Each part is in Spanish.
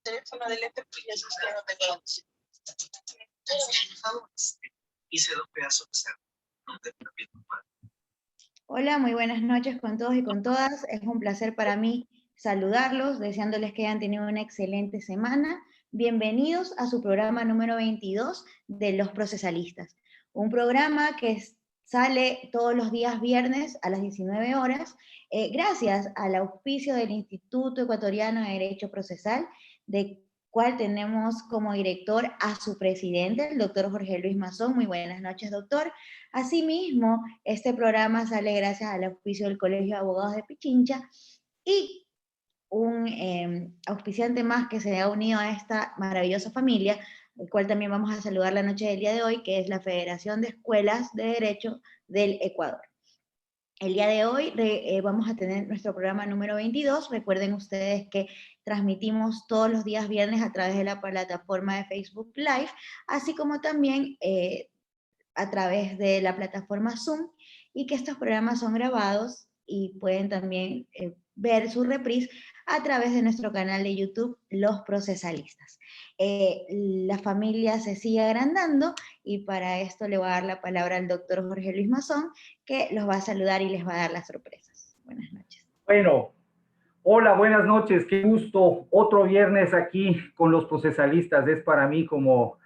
teléfono del EPP y así que no tengo. Hice 2 pedazos de cerdo. Hola, muy buenas noches con todos y con todas. Es un placer para mí saludarlos, deseándoles que hayan tenido una excelente semana. Bienvenidos a su programa número 22 de Los Procesalistas, un programa que sale todos los días viernes a las 19 horas, gracias al auspicio del Instituto Ecuatoriano de Derecho Procesal, de cual tenemos como director a su presidente, el doctor Jorge Luis Mazón. Muy buenas noches, doctor. Asimismo, este programa sale gracias al auspicio del Colegio de Abogados de Pichincha y un auspiciante más que se ha unido a esta maravillosa familia, el cual también vamos a saludar la noche del día de hoy, que es la Federación de Escuelas de Derecho del Ecuador. El día de hoy vamos a tener nuestro programa número 22. Recuerden ustedes que transmitimos todos los días viernes a través de la plataforma de Facebook Live, así como también a través de la plataforma Zoom, y que estos programas son grabados y pueden también ver su reprise a través de nuestro canal de YouTube, Los Procesalistas. La familia se sigue agrandando y para esto le voy a dar la palabra al doctor Jorge Luis Mazón, que los va a saludar y les va a dar las sorpresas. Buenas noches. Bueno, hola, buenas noches, qué gusto. Otro viernes aquí con Los Procesalistas. Es para mí como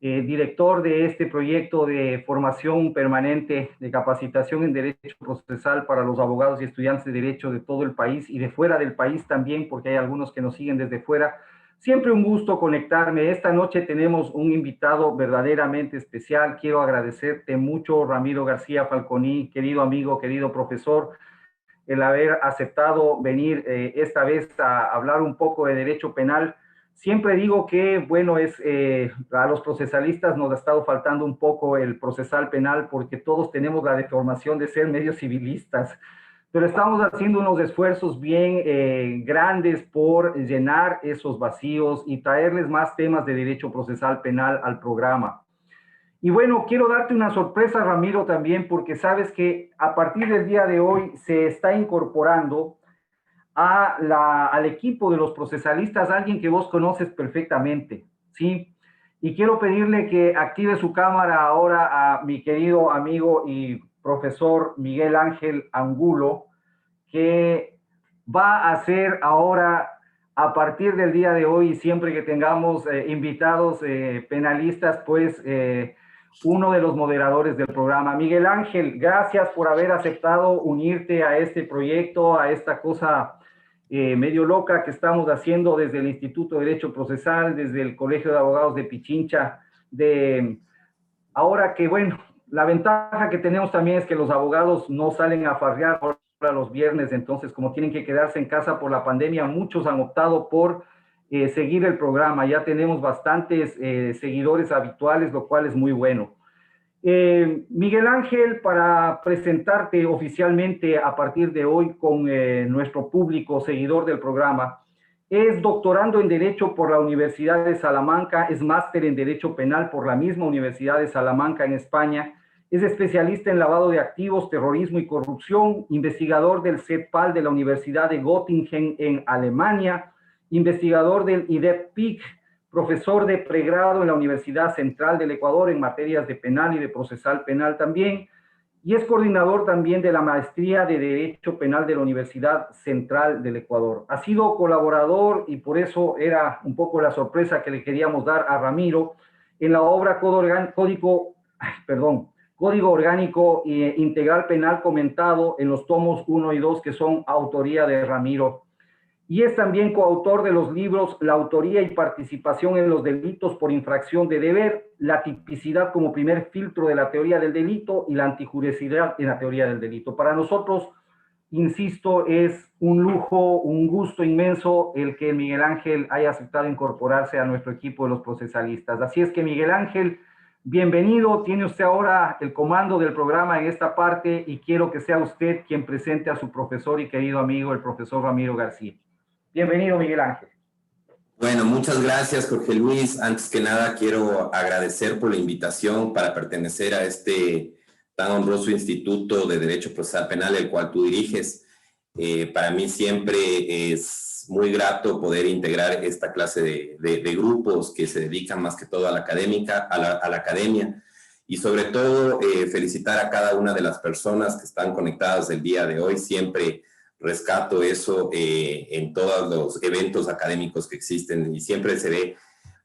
director de este proyecto de formación permanente de capacitación en Derecho Procesal para los abogados y estudiantes de Derecho de todo el país y de fuera del país también, porque hay algunos que nos siguen desde fuera. Siempre un gusto conectarme. Esta noche tenemos un invitado verdaderamente especial. Quiero agradecerte mucho, Ramiro García Falconi, querido amigo, querido profesor, el haber aceptado venir esta vez a hablar un poco de derecho penal. Siempre digo que, bueno, a los procesalistas nos ha estado faltando un poco el procesal penal porque todos tenemos la deformación de ser medio civilistas, pero estamos haciendo unos esfuerzos bien grandes por llenar esos vacíos y traerles más temas de derecho procesal penal al programa. Y bueno, quiero darte una sorpresa, Ramiro, también, porque sabes que a partir del día de hoy se está incorporando al equipo de los procesalistas alguien que vos conoces perfectamente, ¿sí? Y quiero pedirle que active su cámara ahora a mi querido amigo y profesor Miguel Ángel Angulo, que va a ser ahora, a partir del día de hoy, siempre que tengamos invitados penalistas, pues uno de los moderadores del programa. Miguel Ángel, gracias por haber aceptado unirte a este proyecto, a esta cosa medio loca que estamos haciendo desde el Instituto de Derecho Procesal, desde el Colegio de Abogados de Pichincha. Ahora que, bueno, la ventaja que tenemos también es que los abogados no salen a farrear los viernes, entonces como tienen que quedarse en casa por la pandemia, muchos han optado por seguir el programa. Ya tenemos bastantes seguidores habituales, lo cual es muy bueno. Miguel Ángel, para presentarte oficialmente a partir de hoy con nuestro público seguidor del programa, es doctorando en Derecho por la Universidad de Salamanca, es máster en Derecho Penal por la misma Universidad de Salamanca en España, es especialista en lavado de activos, terrorismo y corrupción, investigador del CEPAL de la Universidad de Göttingen en Alemania, investigador del IDEPIC, profesor de pregrado en la Universidad Central del Ecuador en materias de penal y de procesal penal también, y es coordinador también de la maestría de Derecho Penal de la Universidad Central del Ecuador. Ha sido colaborador, y por eso era un poco la sorpresa que le queríamos dar a Ramiro, en la obra Código Orgánico Integral Penal comentado en los tomos 1 y 2, que son autoría de Ramiro. Y es también coautor de los libros La autoría y participación en los delitos por infracción de deber, La tipicidad como primer filtro de la teoría del delito y la antijuricidad en la teoría del delito. Para nosotros, insisto, es un lujo, un gusto inmenso el que Miguel Ángel haya aceptado incorporarse a nuestro equipo de los procesalistas. Así es que, Miguel Ángel, bienvenido. Tiene usted ahora el comando del programa en esta parte y quiero que sea usted quien presente a su profesor y querido amigo, el profesor Ramiro García. Bienvenido, Miguel Ángel. Bueno, muchas gracias, Jorge Luis. Antes que nada, quiero agradecer por la invitación para pertenecer a este tan honroso Instituto de Derecho Procesal Penal, el cual tú diriges. Para mí siempre es muy grato poder integrar esta clase de grupos que se dedican más que todo a la academia, y sobre todo felicitar a cada una de las personas que están conectadas el día de hoy. Siempre rescato eso en todos los eventos académicos que existen, y siempre se ve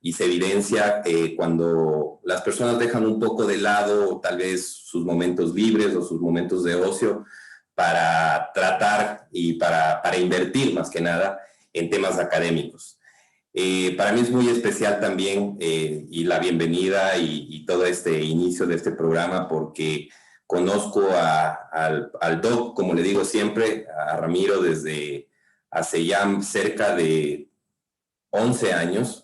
y se evidencia cuando las personas dejan un poco de lado tal vez sus momentos libres o sus momentos de ocio para tratar y para invertir más que nada en temas académicos. Para mí es muy especial también y la bienvenida y todo este inicio de este programa, porque conozco al Doc, como le digo siempre, a Ramiro desde hace ya cerca de 11 años.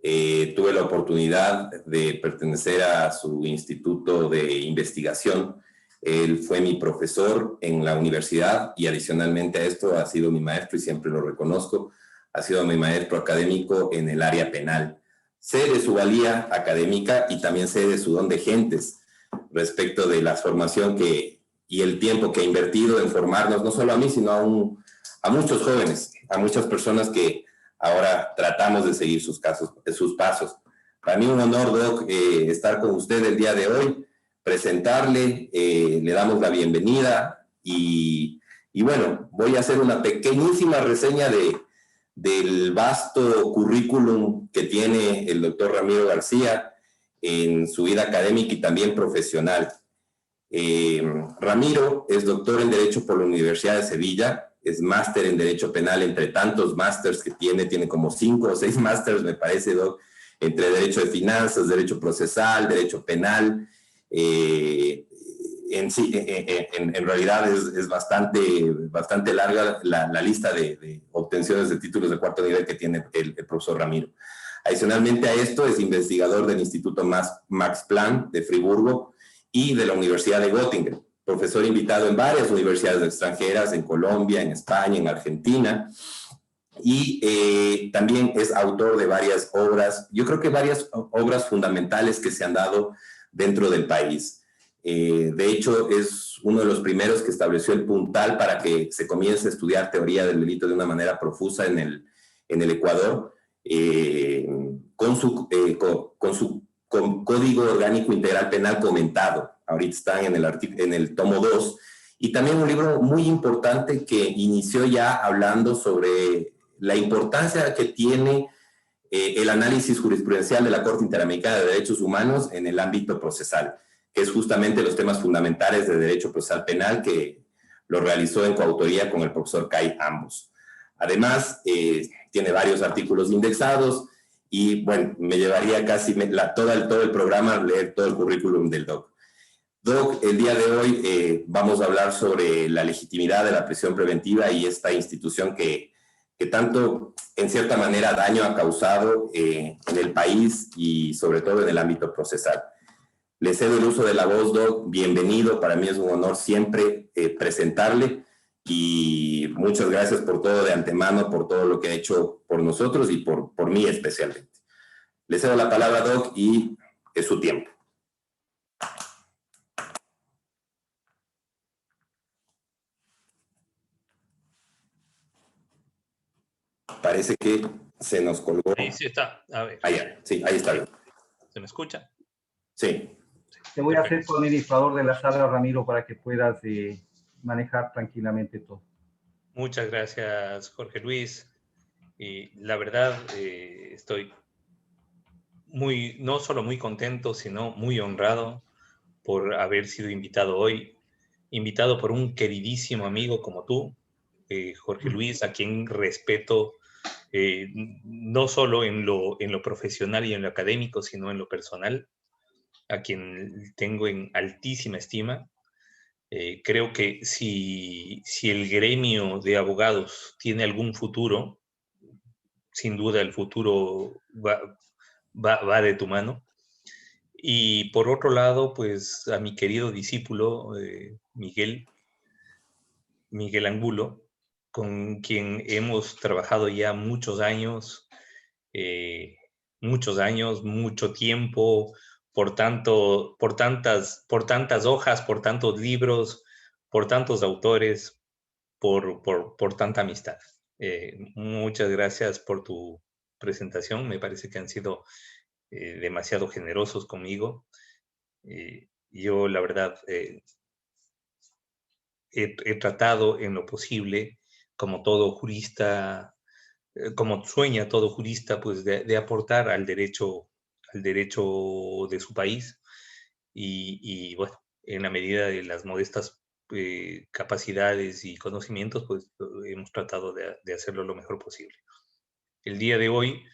Tuve la oportunidad de pertenecer a su instituto de investigación. Él fue mi profesor en la universidad y adicionalmente a esto ha sido mi maestro, y siempre lo reconozco. Ha sido mi maestro académico en el área penal. Sé de su valía académica y también sé de su don de gentes respecto de la formación y el tiempo que ha invertido en formarnos, no solo a mí, sino a muchos jóvenes, a muchas personas que ahora tratamos de seguir sus pasos. Para mí un honor, Doc, estar con usted el día de hoy, presentarle, le damos la bienvenida y bueno, voy a hacer una pequeñísima reseña del vasto currículum que tiene el doctor Ramiro García en su vida académica y también profesional. Ramiro es doctor en Derecho por la Universidad de Sevilla, es máster en Derecho Penal, entre tantos másters que tiene como 5 o 6 másters, me parece, Doc, entre Derecho de Finanzas, Derecho Procesal, Derecho Penal. En realidad es bastante larga la lista de obtenciones de títulos de cuarto nivel que tiene el profesor Ramiro. Adicionalmente a esto, es investigador del Instituto Max Planck de Friburgo y de la Universidad de Göttingen, profesor invitado en varias universidades extranjeras, en Colombia, en España, en Argentina, y también es autor de varias obras, yo creo que varias obras fundamentales que se han dado dentro del país. De hecho, es uno de los primeros que estableció el puntal para que se comience a estudiar teoría del delito de una manera profusa en el Ecuador, con su Código Orgánico Integral Penal comentado. Ahorita están en el tomo 2. Y también un libro muy importante que inició ya hablando sobre la importancia que tiene el análisis jurisprudencial de la Corte Interamericana de Derechos Humanos en el ámbito procesal, que es justamente los temas fundamentales de Derecho Procesal Penal, que lo realizó en coautoría con el profesor Kai Ambos. Además, tiene varios artículos indexados y, bueno, me llevaría casi todo el programa a leer todo el currículum del Doc. Doc, el día de hoy vamos a hablar sobre la legitimidad de la prisión preventiva y esta institución que tanto, en cierta manera, daño ha causado en el país y sobre todo en el ámbito procesal. Le cedo el uso de la voz, Doc. Bienvenido. Para mí es un honor siempre presentarle y muchas gracias por todo de antemano, por todo lo que ha hecho por nosotros y por mí especialmente. Le cedo la palabra, Doc, y es su tiempo. Parece que se nos colgó. Ahí sí está. A ver. Ahí está bien. ¿Se me escucha? Sí. Te voy a hacer tu administrador de la sala, Ramiro, para que puedas manejar tranquilamente todo. Muchas gracias, Jorge Luis. Y la verdad, estoy no solo muy contento, sino muy honrado por haber sido invitado hoy. Invitado por un queridísimo amigo como tú, Jorge Luis, a quien respeto no solo en lo profesional y en lo académico, sino en lo personal, a quien tengo en altísima estima. Creo que si el gremio de abogados tiene algún futuro, sin duda el futuro va de tu mano. Y por otro lado, pues a mi querido discípulo, Miguel Angulo, con quien hemos trabajado ya muchos años, mucho tiempo, por tantas hojas, por tantos libros, por tantos autores, por tanta amistad. Muchas gracias por tu presentación. Me parece que han sido demasiado generosos conmigo. Yo, la verdad, he tratado en lo posible, como todo jurista, como sueña todo jurista, pues de aportar al derecho de su país. Y bueno, en la medida de las modestas capacidades y conocimientos, pues hemos tratado de hacerlo lo mejor posible. El día de hoy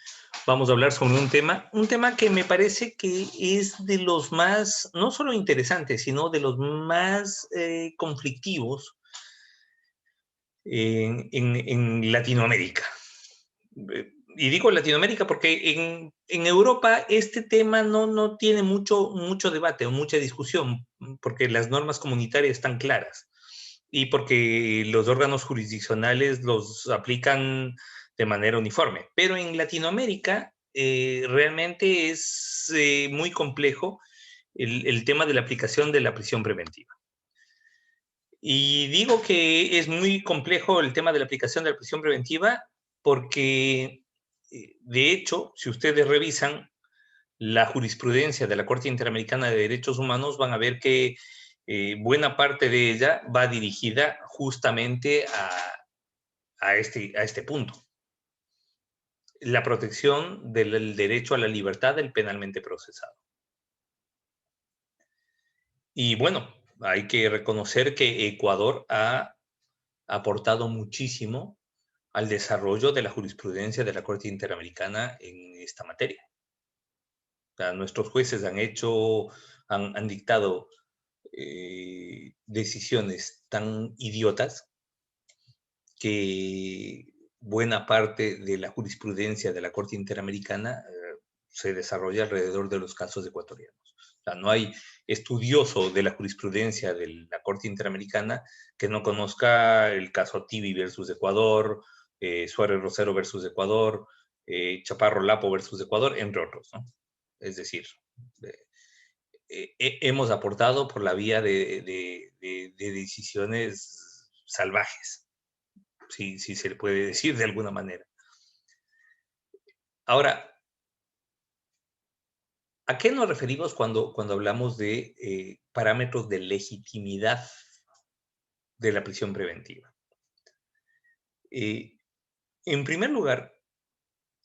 vamos a hablar sobre un tema que me parece que es de los más, no solo interesantes, sino de los más conflictivos en Latinoamérica. Y digo Latinoamérica porque en Europa este tema no tiene mucho debate o mucha discusión, porque las normas comunitarias están claras y porque los órganos jurisdiccionales los aplican de manera uniforme. Pero en Latinoamérica realmente es muy complejo el tema de la aplicación de la prisión preventiva. Y digo que es muy complejo el tema de la aplicación de la prisión preventiva porque, de hecho, si ustedes revisan la jurisprudencia de la Corte Interamericana de Derechos Humanos, van a ver que buena parte de ella va dirigida justamente a este punto. La protección del derecho a la libertad del penalmente procesado. Y bueno, hay que reconocer que Ecuador ha aportado muchísimo al desarrollo de la jurisprudencia de la Corte Interamericana en esta materia. O sea, nuestros jueces han dictado decisiones tan idiotas que buena parte de la jurisprudencia de la Corte Interamericana se desarrolla alrededor de los casos ecuatorianos. O sea, no hay estudioso de la jurisprudencia de la Corte Interamericana que no conozca el caso Tibi versus Ecuador, Suárez Rosero versus Ecuador, Chaparro Lapo versus Ecuador, entre otros, ¿no? Es decir, hemos aportado por la vía de decisiones salvajes, si se le puede decir de alguna manera. Ahora, ¿a qué nos referimos cuando hablamos de parámetros de legitimidad de la prisión preventiva? En primer lugar,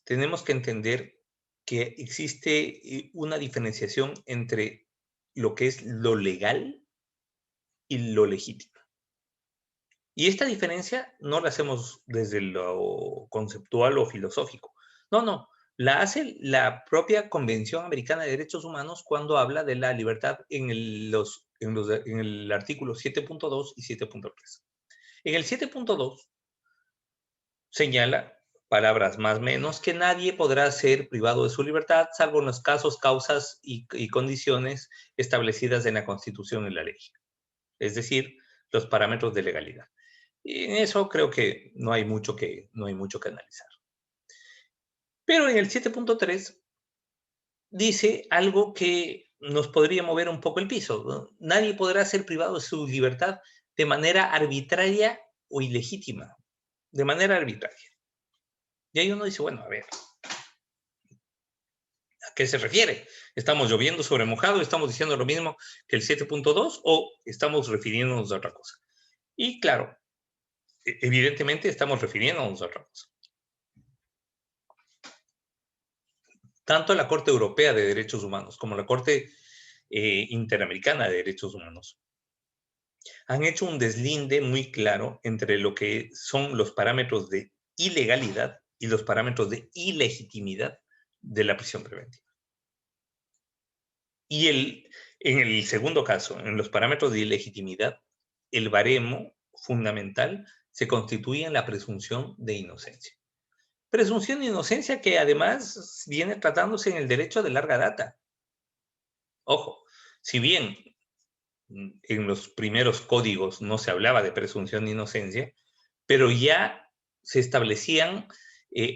tenemos que entender que existe una diferenciación entre lo que es lo legal y lo legítimo. Y esta diferencia no la hacemos desde lo conceptual o filosófico. No. La hace la propia Convención Americana de Derechos Humanos cuando habla de la libertad en el artículo 7.2 y 7.3. En el 7.2 señala, palabras más o menos, que nadie podrá ser privado de su libertad, salvo en los casos, causas y condiciones establecidas en la Constitución y la ley. Es decir, los parámetros de legalidad. Y en eso creo que no hay mucho que analizar. Pero en el 7.3 dice algo que nos podría mover un poco el piso, ¿no? Nadie podrá ser privado de su libertad de manera arbitraria o ilegítima. De manera arbitraria. Y ahí uno dice, bueno, a ver, ¿a qué se refiere? ¿Estamos lloviendo sobre mojado? ¿Estamos diciendo lo mismo que el 7.2 o estamos refiriéndonos a otra cosa? Y claro, evidentemente estamos refiriéndonos a otra cosa. Tanto la Corte Europea de Derechos Humanos como la Corte Interamericana de Derechos Humanos han hecho un deslinde muy claro entre lo que son los parámetros de ilegalidad y los parámetros de ilegitimidad de la prisión preventiva. Y en el segundo caso, en los parámetros de ilegitimidad, el baremo fundamental se constituye en la presunción de inocencia. Presunción de inocencia que además viene tratándose en el derecho de larga data. Ojo, si bien en los primeros códigos no se hablaba de presunción de inocencia, pero ya se establecían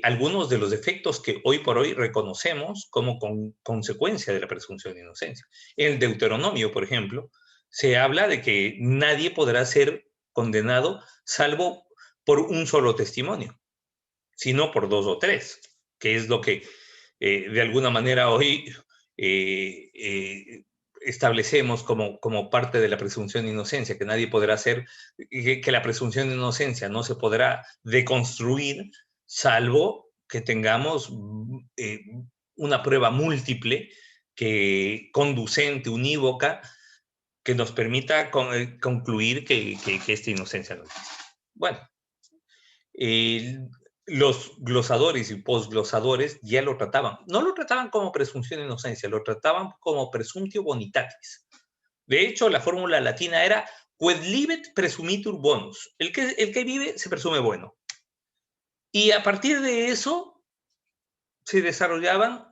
algunos de los defectos que hoy por hoy reconocemos como consecuencia de la presunción de inocencia. En el Deuteronomio, por ejemplo, se habla de que nadie podrá ser condenado salvo por un solo testimonio. sino por 2 o 3, que es lo que de alguna manera hoy establecemos como parte de la presunción de inocencia, que nadie podrá hacer, que la presunción de inocencia no se podrá deconstruir, salvo que tengamos una prueba múltiple, conducente, unívoca, que nos permita concluir que esta inocencia no existe. Bueno, los glosadores y posglosadores ya lo trataban. No lo trataban como presunción de inocencia, lo trataban como presumptio bonitatis. De hecho, la fórmula latina era quod libet presumitur bonus. El que vive se presume bueno. Y a partir de eso se desarrollaban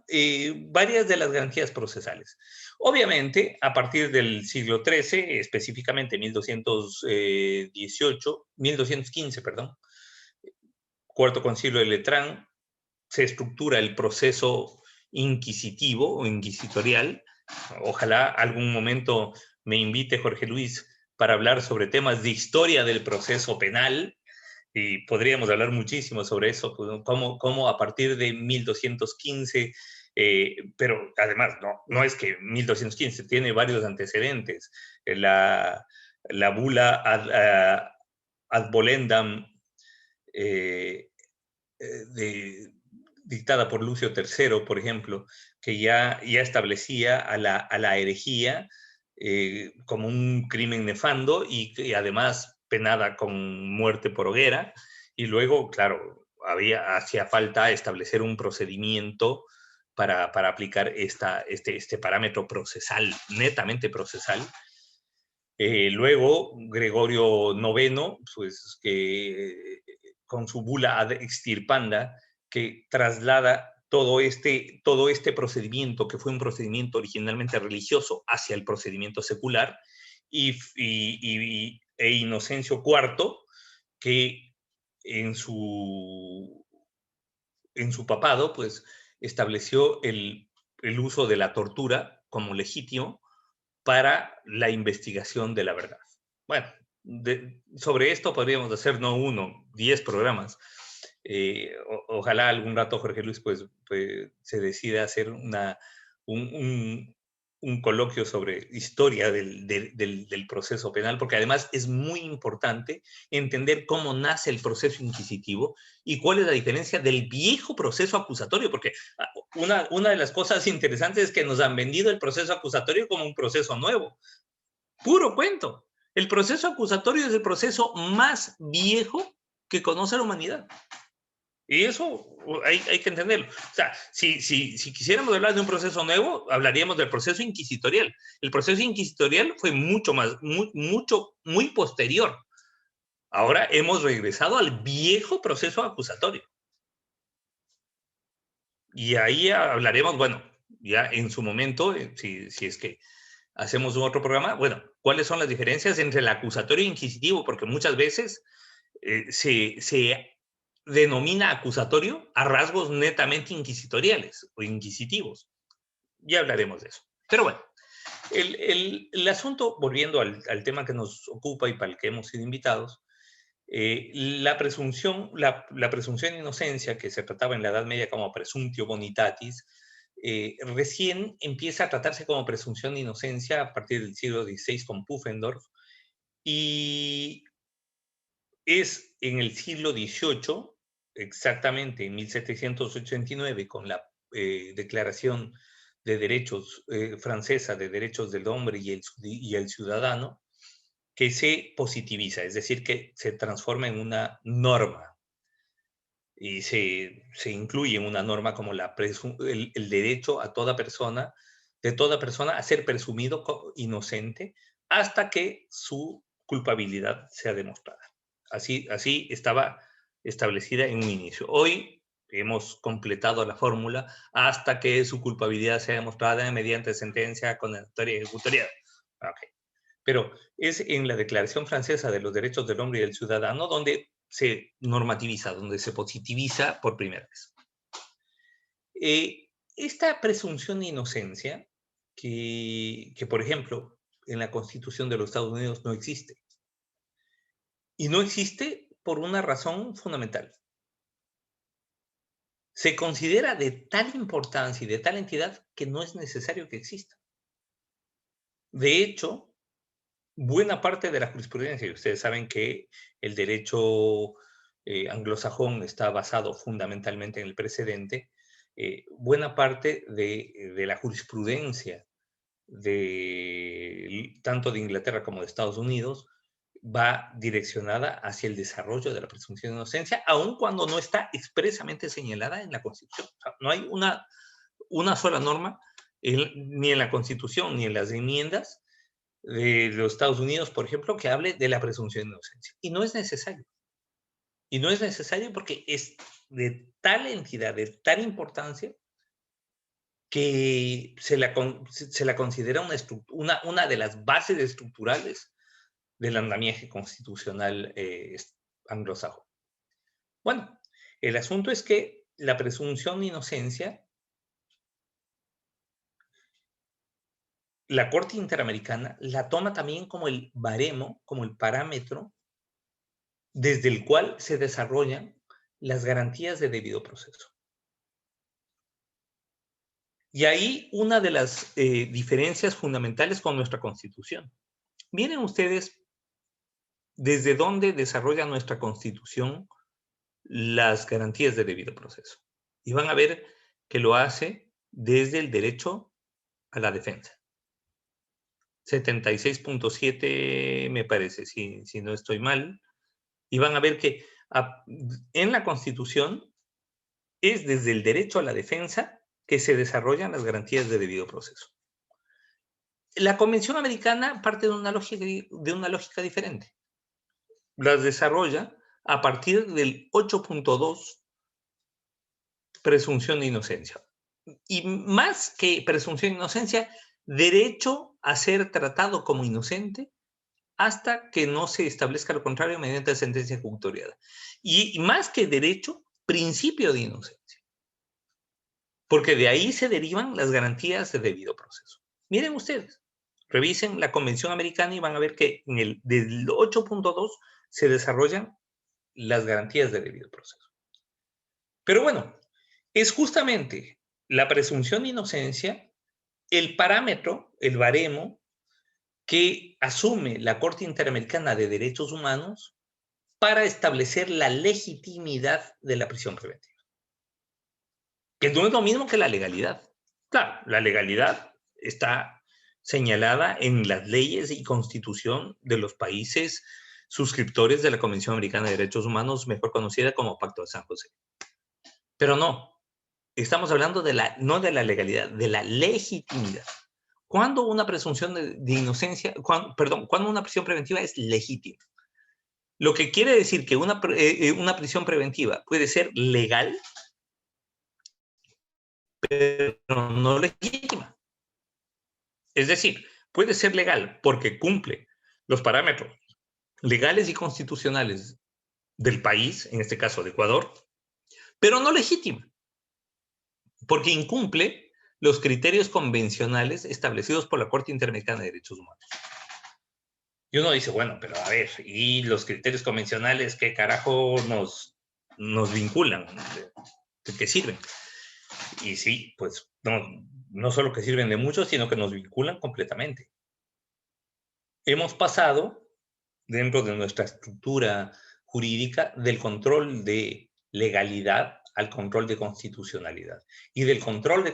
varias de las garantías procesales. Obviamente, a partir del siglo XIII, específicamente 1215, perdón, Cuarto Concilio de Letrán, se estructura el proceso inquisitivo o inquisitorial. Ojalá algún momento me invite Jorge Luis para hablar sobre temas de historia del proceso penal, y podríamos hablar muchísimo sobre eso, cómo a partir de 1215, pero además no es que 1215, tiene varios antecedentes. La bula ad volendam, dictada por Lucio III, por ejemplo, que ya establecía a la herejía como un crimen nefando y además penada con muerte por hoguera. Y luego, claro, hacía falta establecer un procedimiento para aplicar este parámetro procesal, netamente procesal. Luego, Gregorio IX, pues, que con su bula ad extirpanda, que traslada todo este procedimiento, que fue un procedimiento originalmente religioso, hacia el procedimiento secular, e Inocencio IV, que en su papado, pues, estableció el uso de la tortura como legítimo para la investigación de la verdad. Bueno, sobre esto podríamos hacer no 1, 10 programas. Ojalá algún rato Jorge Luis pues se decida hacer un coloquio sobre historia del proceso penal, porque además es muy importante entender cómo nace el proceso inquisitivo y cuál es la diferencia del viejo proceso acusatorio, porque una de las cosas interesantes es que nos han vendido el proceso acusatorio como un proceso nuevo. Puro cuento. El proceso acusatorio es el proceso más viejo que conoce la humanidad. Y eso hay que entenderlo. O sea, si quisiéramos hablar de un proceso nuevo, hablaríamos del proceso inquisitorial. El proceso inquisitorial fue muy posterior. Ahora hemos regresado al viejo proceso acusatorio. Y ahí hablaremos, bueno, ya en su momento, si es que hacemos un otro programa, bueno, ¿cuáles son las diferencias entre el acusatorio e inquisitivo? Porque muchas veces se denomina acusatorio a rasgos netamente inquisitoriales o inquisitivos. Ya hablaremos de eso. Pero bueno, el asunto, volviendo al tema que nos ocupa y para el que hemos sido invitados, la presunción de inocencia, que se trataba en la Edad Media como presumptio bonitatis, recién empieza a tratarse como presunción de inocencia a partir del siglo XVI con Pufendorf, y es en el siglo XVIII, exactamente en 1789, con la Declaración de Derechos francesa de Derechos del Hombre y el Ciudadano, que se positiviza, es decir, que se transforma en una norma y se incluye en una norma como el derecho de toda persona a ser presumido inocente hasta que su culpabilidad sea demostrada. Así estaba establecida en un inicio. Hoy hemos completado la fórmula hasta que su culpabilidad sea demostrada mediante sentencia condenatoria y ejecutoria. Okay. Pero es en la Declaración Francesa de los Derechos del Hombre y del Ciudadano donde se normativiza, donde se positiviza por primera vez. Esta presunción de inocencia, que por ejemplo, en la Constitución de los Estados Unidos no existe. Y no existe por una razón fundamental. se considera de tal importancia y de tal entidad que no es necesario que exista. De hecho, buena parte de la jurisprudencia, y ustedes saben que el derecho anglosajón está basado fundamentalmente en el precedente, buena parte de la jurisprudencia tanto de Inglaterra como de Estados Unidos va direccionada hacia el desarrollo de la presunción de inocencia, aun cuando no está expresamente señalada en la Constitución. O sea, no hay una sola norma, ni en la Constitución ni en las enmiendas de los Estados Unidos, por ejemplo, que hable de la presunción de inocencia. Y no es necesario. Y no es necesario porque es de tal entidad, de tal importancia, que se la considera una de las bases estructurales del andamiaje constitucional anglosajón. Bueno, el asunto es que la presunción de inocencia, la Corte Interamericana la toma también como el baremo, como el parámetro desde el cual se desarrollan las garantías de debido proceso. Y ahí una de las diferencias fundamentales con nuestra Constitución. Miren ustedes desde dónde desarrolla nuestra Constitución las garantías de debido proceso. Y van a ver que lo hace desde el derecho a la defensa. 76.7 me parece, si no estoy mal. Y van a ver que en la Constitución es desde el derecho a la defensa que se desarrollan las garantías de debido proceso. La Convención Americana parte de una lógica diferente. Las desarrolla a partir del 8.2, presunción de inocencia. Y más que presunción de inocencia, derecho a ser tratado como inocente hasta que no se establezca lo contrario mediante sentencia ejecutoriada. Y más que derecho, principio de inocencia. Porque de ahí se derivan las garantías de debido proceso. Miren ustedes, revisen la Convención Americana y van a ver que del 8.2 se desarrollan las garantías de debido proceso. Pero bueno, es justamente la presunción de inocencia el parámetro, el baremo, que asume la Corte Interamericana de Derechos Humanos para establecer la legitimidad de la prisión preventiva. Que no es lo mismo que la legalidad. Claro, la legalidad está señalada en las leyes y constitución de los países suscriptores de la Convención Americana de Derechos Humanos, mejor conocida como Pacto de San José. Pero no, estamos hablando no de la legalidad, de la legitimidad. ¿Cuándo una presunción de inocencia, cuándo una prisión preventiva es legítima? Lo que quiere decir que una prisión preventiva puede ser legal, pero no legítima. Es decir, puede ser legal porque cumple los parámetros legales y constitucionales del país, en este caso de Ecuador, pero no legítima, porque incumple los criterios convencionales establecidos por la Corte Interamericana de Derechos Humanos. Y uno dice, bueno, pero a ver, ¿y los criterios convencionales qué carajo nos vinculan? ¿De qué sirven? Y sí, pues no solo que sirven de mucho, sino que nos vinculan completamente. Hemos pasado, dentro de nuestra estructura jurídica, del control de legalidad al control de constitucionalidad. Y del control de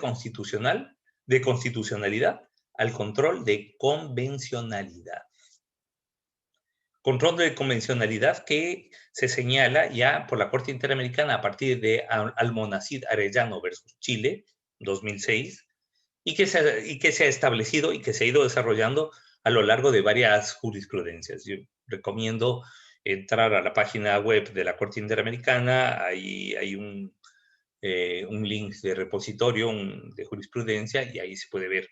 constitucionalidad al control de convencionalidad. Control de convencionalidad que se señala ya por la Corte Interamericana a partir de Almonacid Arellano versus Chile, 2006, y que se ha establecido y que se ha ido desarrollando a lo largo de varias jurisprudencias. Yo recomiendo entrar a la página web de la Corte Interamericana, ahí hay un link de repositorio de jurisprudencia y ahí se puede ver,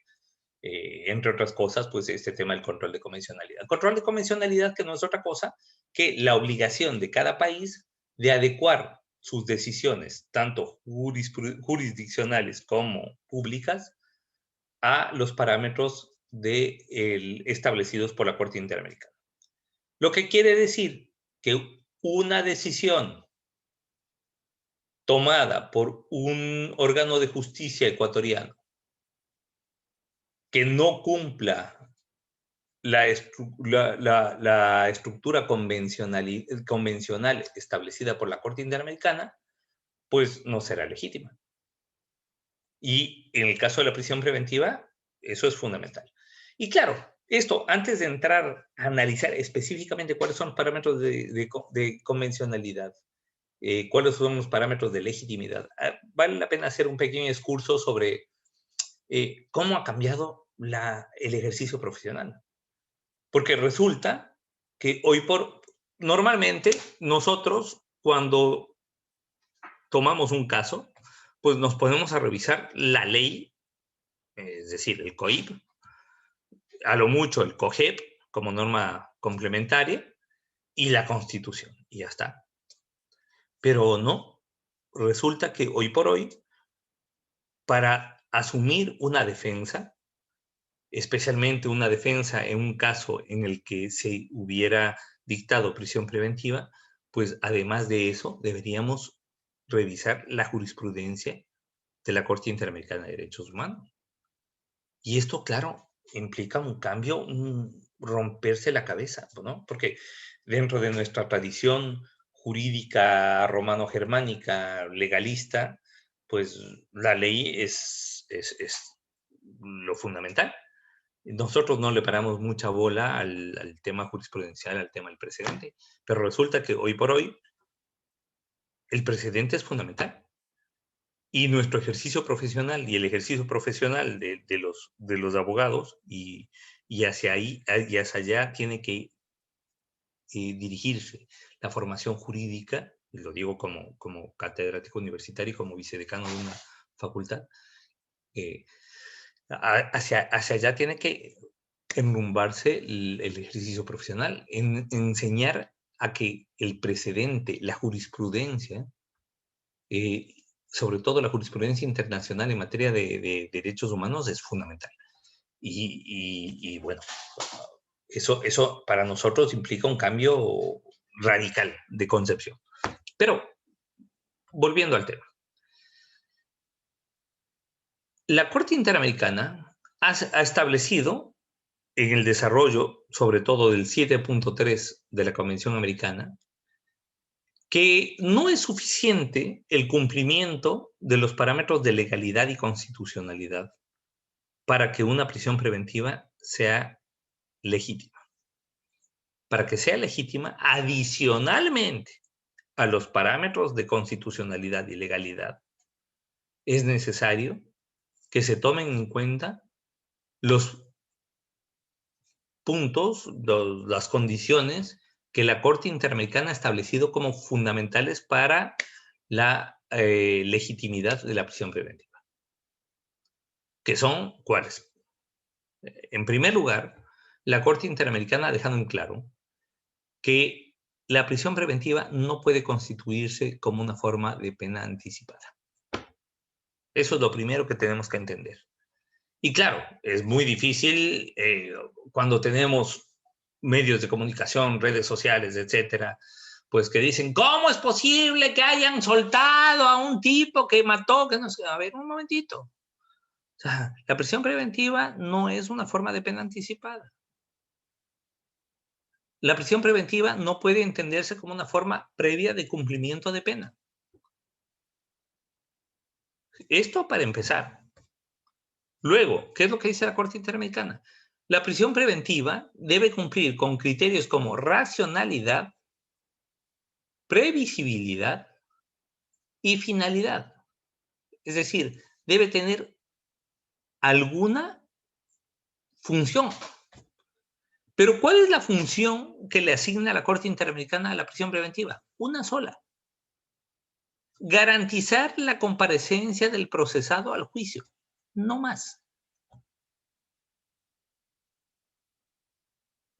entre otras cosas, pues este tema del control de convencionalidad. El control de convencionalidad que no es otra cosa que la obligación de cada país de adecuar sus decisiones, tanto jurisdiccionales como públicas, a los parámetros establecidos por la Corte Interamericana. Lo que quiere decir que una decisión tomada por un órgano de justicia ecuatoriano que no cumpla la estructura convencional establecida por la Corte Interamericana, pues no será legítima. Y en el caso de la prisión preventiva, eso es fundamental. Y claro, esto, antes de entrar a analizar específicamente cuáles son los parámetros de convencionalidad, cuáles son los parámetros de legitimidad, vale la pena hacer un pequeño excurso sobre cómo ha cambiado el ejercicio profesional. Porque resulta que normalmente nosotros cuando tomamos un caso, pues nos ponemos a revisar la ley, es decir, el COIP, a lo mucho el COGEP como norma complementaria y la Constitución, y ya está. Pero no, resulta que hoy por hoy, para asumir una defensa, especialmente una defensa en un caso en el que se hubiera dictado prisión preventiva, pues además de eso deberíamos revisar la jurisprudencia de la Corte Interamericana de Derechos Humanos. Y esto, claro, implica un cambio, romperse la cabeza, ¿no? Porque dentro de nuestra tradición jurídica romano-germánica legalista, pues la ley es lo fundamental. Nosotros no le paramos mucha bola al tema jurisprudencial, al tema del precedente, pero resulta que hoy por hoy el precedente es fundamental. Y nuestro ejercicio profesional y el ejercicio profesional de los abogados y hacia allá tiene que dirigirse la formación jurídica, y lo digo como catedrático universitario y como vicedecano de una facultad, hacia allá tiene que enrumbarse el ejercicio profesional, enseñar a que el precedente, la jurisprudencia, sobre todo la jurisprudencia internacional en materia de derechos humanos, es fundamental. Y bueno, eso para nosotros implica un cambio radical de concepción. Pero, volviendo al tema. La Corte Interamericana ha establecido en el desarrollo, sobre todo del 7.3 de la Convención Americana, que no es suficiente el cumplimiento de los parámetros de legalidad y constitucionalidad para que una prisión preventiva sea legítima. Para que sea legítima, adicionalmente a los parámetros de constitucionalidad y legalidad, es necesario que se tomen en cuenta los puntos, las condiciones que la Corte Interamericana ha establecido como fundamentales para la legitimidad de la prisión preventiva. ¿Qué son? ¿Cuáles? En primer lugar, la Corte Interamericana ha dejado en claro que la prisión preventiva no puede constituirse como una forma de pena anticipada. Eso es lo primero que tenemos que entender. Y claro, es muy difícil cuando tenemos medios de comunicación, redes sociales, etcétera, pues que dicen, ¿cómo es posible que hayan soltado a un tipo que mató? Que no sé? A ver, un momentito. O sea, la prisión preventiva no es una forma de pena anticipada. La prisión preventiva no puede entenderse como una forma previa de cumplimiento de pena. Esto para empezar. Luego, ¿qué es lo que dice la Corte Interamericana? La prisión preventiva debe cumplir con criterios como racionalidad, previsibilidad y finalidad. Es decir, debe tener alguna función. Pero ¿cuál es la función que le asigna la Corte Interamericana a la prisión preventiva? Una sola. Garantizar la comparecencia del procesado al juicio. No más.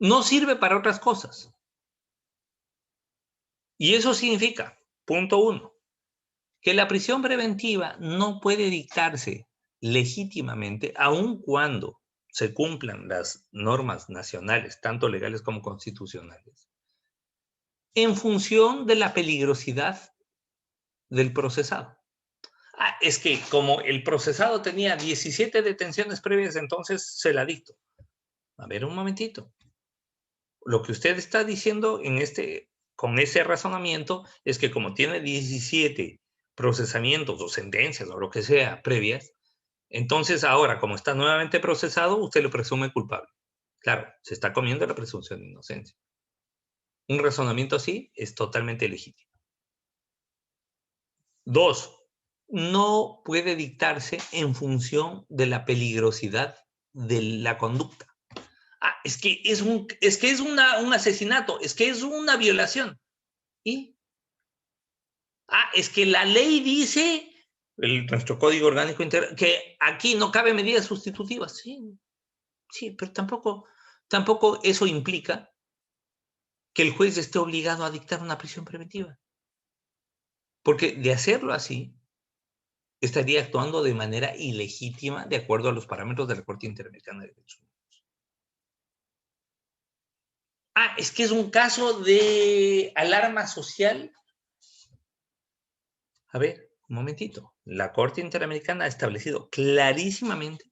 No sirve para otras cosas. Y eso significa, punto 1, que la prisión preventiva no puede dictarse legítimamente, aun cuando se cumplan las normas nacionales, tanto legales como constitucionales, en función de la peligrosidad del procesado. Ah, es que como el procesado tenía 17 detenciones previas, entonces se la dicto. A ver, un momentito. Lo que usted está diciendo con ese razonamiento es que como tiene 17 procesamientos o sentencias o lo que sea previas, entonces ahora, como está nuevamente procesado, usted lo presume culpable. Claro, se está comiendo la presunción de inocencia. Un razonamiento así es totalmente legítimo. 2, no puede dictarse en función de la peligrosidad de la conducta. Ah, es que es un asesinato, es que es una violación. ¿Y? Ah, es que la ley dice, nuestro Código Orgánico Integral, que aquí no cabe medidas sustitutivas. Sí, sí, pero tampoco eso implica que el juez esté obligado a dictar una prisión preventiva. Porque de hacerlo así, estaría actuando de manera ilegítima de acuerdo a los parámetros de la Corte Interamericana de Derechos Humanos. Ah, es que es un caso de alarma social. A ver, un momentito. La Corte Interamericana ha establecido clarísimamente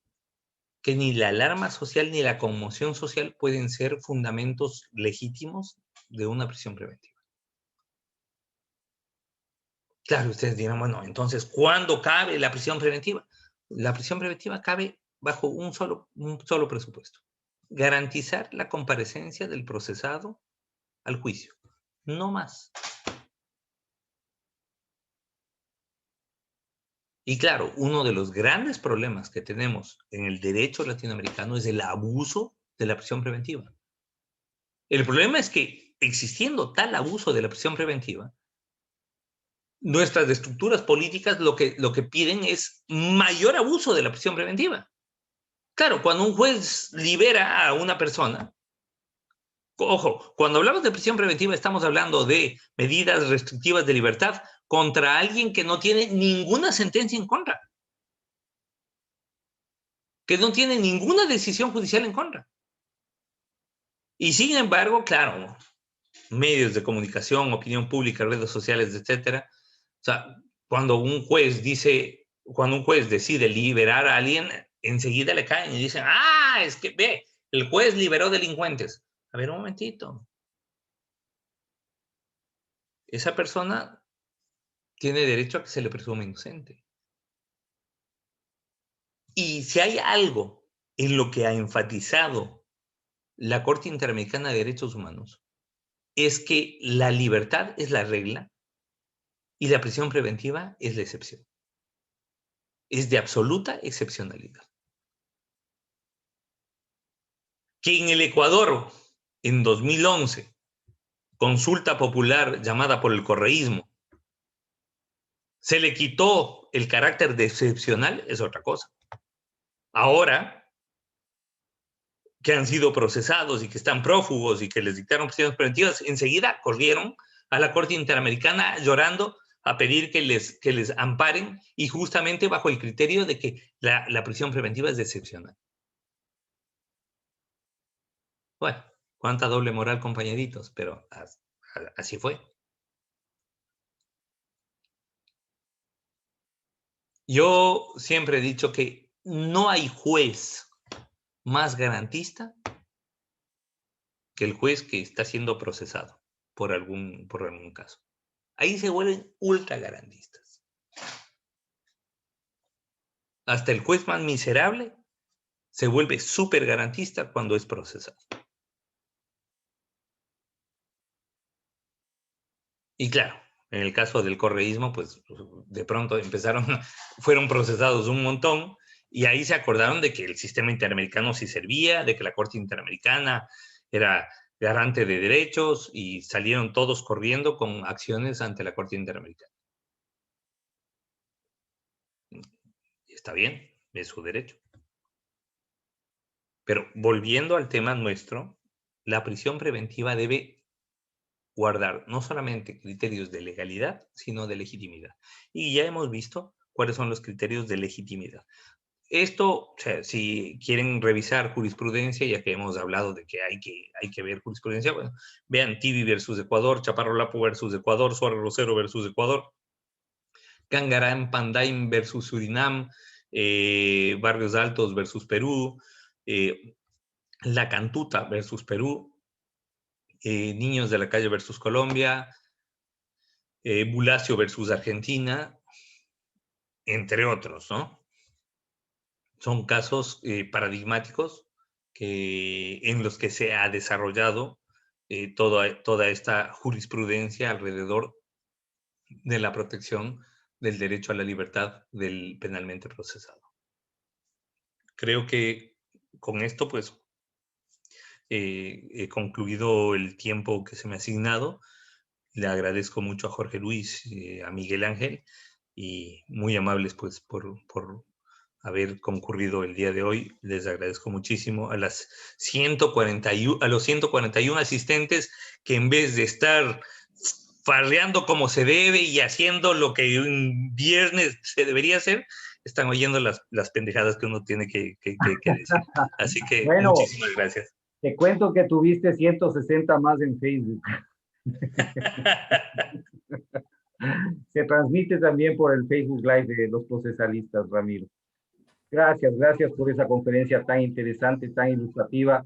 que ni la alarma social ni la conmoción social pueden ser fundamentos legítimos de una prisión preventiva. Claro, ustedes dirán, bueno, entonces, ¿cuándo cabe la prisión preventiva? La prisión preventiva cabe bajo un solo presupuesto. Garantizar la comparecencia del procesado al juicio. No más. Y claro, uno de los grandes problemas que tenemos en el derecho latinoamericano es el abuso de la prisión preventiva. El problema es que existiendo tal abuso de la prisión preventiva, nuestras estructuras políticas lo que piden es mayor abuso de la prisión preventiva. Claro, cuando un juez libera a una persona, ojo, cuando hablamos de prisión preventiva estamos hablando de medidas restrictivas de libertad contra alguien que no tiene ninguna sentencia en contra, que no tiene ninguna decisión judicial en contra. Y sin embargo, claro, medios de comunicación, opinión pública, redes sociales, etcétera, o sea, cuando un juez decide liberar a alguien, enseguida le caen y dicen, ah, es que ve, el juez liberó delincuentes. A ver, un momentito. Esa persona tiene derecho a que se le presuma inocente. Y si hay algo en lo que ha enfatizado la Corte Interamericana de Derechos Humanos, es que la libertad es la regla y la prisión preventiva es la excepción. Es de absoluta excepcionalidad. Que en el Ecuador, en 2011, consulta popular llamada por el correísmo, se le quitó el carácter de excepcional, es otra cosa. Ahora que han sido procesados y que están prófugos y que les dictaron prisiones preventivas, enseguida corrieron a la Corte Interamericana llorando a pedir que les amparen y justamente bajo el criterio de que la prisión preventiva es excepcional. Bueno, cuánta doble moral, compañeritos, pero así fue. Yo siempre he dicho que no hay juez más garantista que el juez que está siendo procesado por algún caso. Ahí se vuelven ultra garantistas. Hasta el juez más miserable se vuelve súper garantista cuando es procesado. Y claro, en el caso del correísmo, pues de pronto fueron procesados un montón y ahí se acordaron de que el sistema interamericano sí servía, de que la Corte Interamericana era garante de derechos y salieron todos corriendo con acciones ante la Corte Interamericana. Está bien, es su derecho. Pero volviendo al tema nuestro, la prisión preventiva debe guardar no solamente criterios de legalidad, sino de legitimidad. Y ya hemos visto cuáles son los criterios de legitimidad. Esto, o sea, si quieren revisar jurisprudencia, ya que hemos hablado de que hay que ver jurisprudencia, bueno, vean Tibi versus Ecuador, Chaparro Lapo versus Ecuador, Suárez Rosero versus Ecuador. Cangarán Pandain versus Surinam, Barrios Altos versus Perú, La Cantuta versus Perú, Niños de la Calle versus Colombia, Bulacio versus Argentina, entre otros, ¿no? Son casos paradigmáticos en los que se ha desarrollado toda esta jurisprudencia alrededor de la protección del derecho a la libertad del penalmente procesado. Creo que con esto, pues, he concluido el tiempo que se me ha asignado. Le agradezco mucho a Jorge Luis, a Miguel Ángel, y muy amables, pues, por haber concurrido el día de hoy. Les agradezco muchísimo a los 141 asistentes que, en vez de estar farreando como se debe y haciendo lo que un viernes se debería hacer, están oyendo las pendejadas que uno tiene que decir. Así que Bueno, muchísimas gracias. te cuento que tuviste 160 más en Facebook. Se transmite también por el Facebook Live de los procesalistas, Ramiro. Gracias por esa conferencia tan interesante, tan ilustrativa.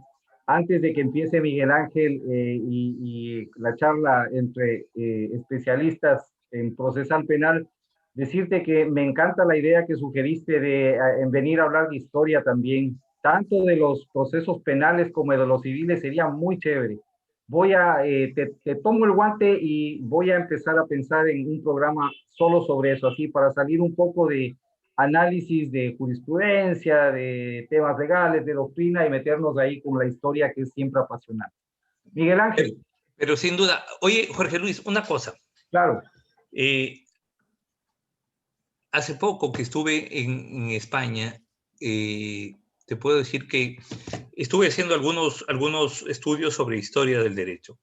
Antes de que empiece Miguel Ángel y la charla entre especialistas en procesal penal, decirte que me encanta la idea que sugeriste de en venir a hablar de historia también, tanto de los procesos penales como de los civiles, sería muy chévere. Te tomo el guante y voy a empezar a pensar en un programa solo sobre eso, así para salir un poco de análisis de jurisprudencia, de temas legales, de doctrina y meternos ahí con la historia que es siempre apasionante. Miguel Ángel. Pero sin duda, oye, Jorge Luis, una cosa. Claro. Hace poco que estuve en España, te puedo decir que estuve haciendo algunos estudios sobre historia del derecho.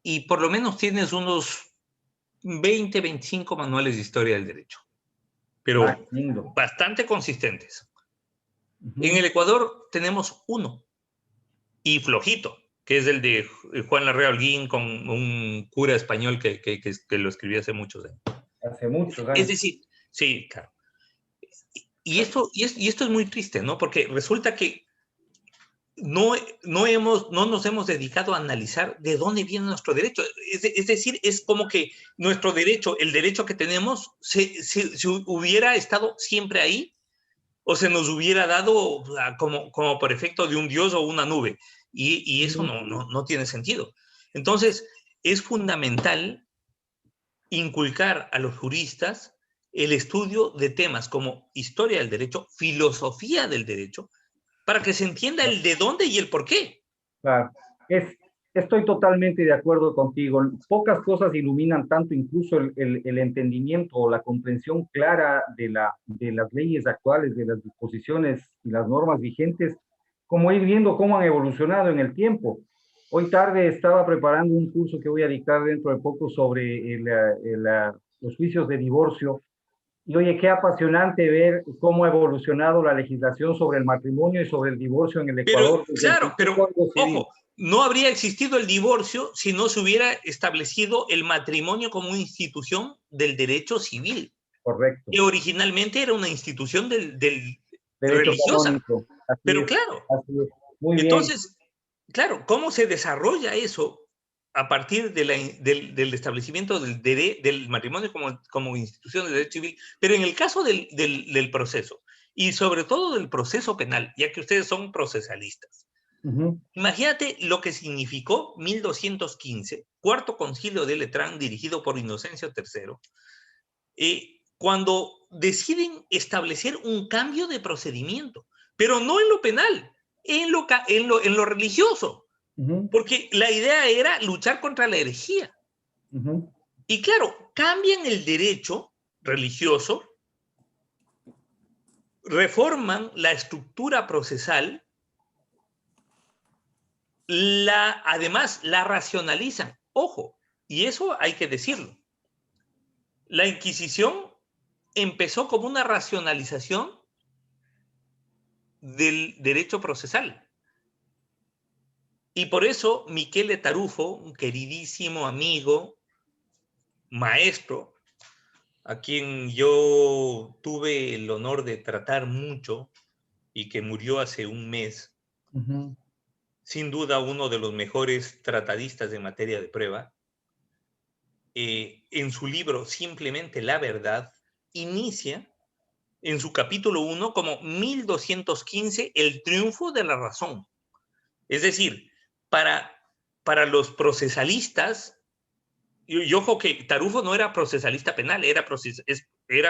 Y por lo menos tienes unos 20, 25 manuales de historia del derecho, pero bastante consistentes. En el Ecuador tenemos uno, y flojito, que es el de Juan Larrea Holguín, con un cura español que lo escribió hace muchos años. Hace muchos años. Es decir, sí, claro. Y esto es muy triste, ¿no? Porque resulta que no nos hemos dedicado a analizar de dónde viene nuestro derecho. Es decir, es como que nuestro derecho, el derecho que tenemos, se hubiera estado siempre ahí, o se nos hubiera dado como por efecto de un dios o una nube. Y eso no tiene sentido. Entonces, es fundamental inculcar a los juristas el estudio de temas como historia del derecho, filosofía del derecho, para que se entienda el de dónde y el por qué. Claro, estoy totalmente de acuerdo contigo. Pocas cosas iluminan tanto incluso el entendimiento o la comprensión clara de las leyes actuales, de las disposiciones y las normas vigentes, como ir viendo cómo han evolucionado en el tiempo. Hoy tarde estaba preparando un curso que voy a dictar dentro de poco sobre los juicios de divorcio. Y oye, qué apasionante ver cómo ha evolucionado la legislación sobre el matrimonio y sobre el divorcio en el Ecuador. Pero ojo, no habría existido el divorcio si no se hubiera establecido el matrimonio como una institución del derecho civil. Correcto. Que originalmente era una institución religiosa. Pero claro, entonces, claro, ¿cómo se desarrolla eso a partir del establecimiento del matrimonio como institución de derecho civil? Pero en el caso del proceso, y sobre todo del proceso penal, ya que ustedes son procesalistas, imagínate lo que significó 1215, Cuarto Concilio de Letrán, dirigido por Inocencio III, cuando deciden establecer un cambio de procedimiento, pero no en lo penal, en lo religioso. Porque la idea era luchar contra la herejía. Y claro, cambian el derecho religioso, reforman la estructura procesal, además la racionalizan. Ojo, y eso hay que decirlo. La Inquisición empezó como una racionalización del derecho procesal. Y por eso Michele Tarufo, un queridísimo amigo, maestro, a quien yo tuve el honor de tratar mucho y que murió hace un mes, sin duda uno de los mejores tratadistas en materia de prueba, en su libro Simplemente la Verdad, inicia en su capítulo 1 como 1215, el triunfo de la razón. Es decir, para los procesalistas, y ojo que Tarufo no era procesalista penal, era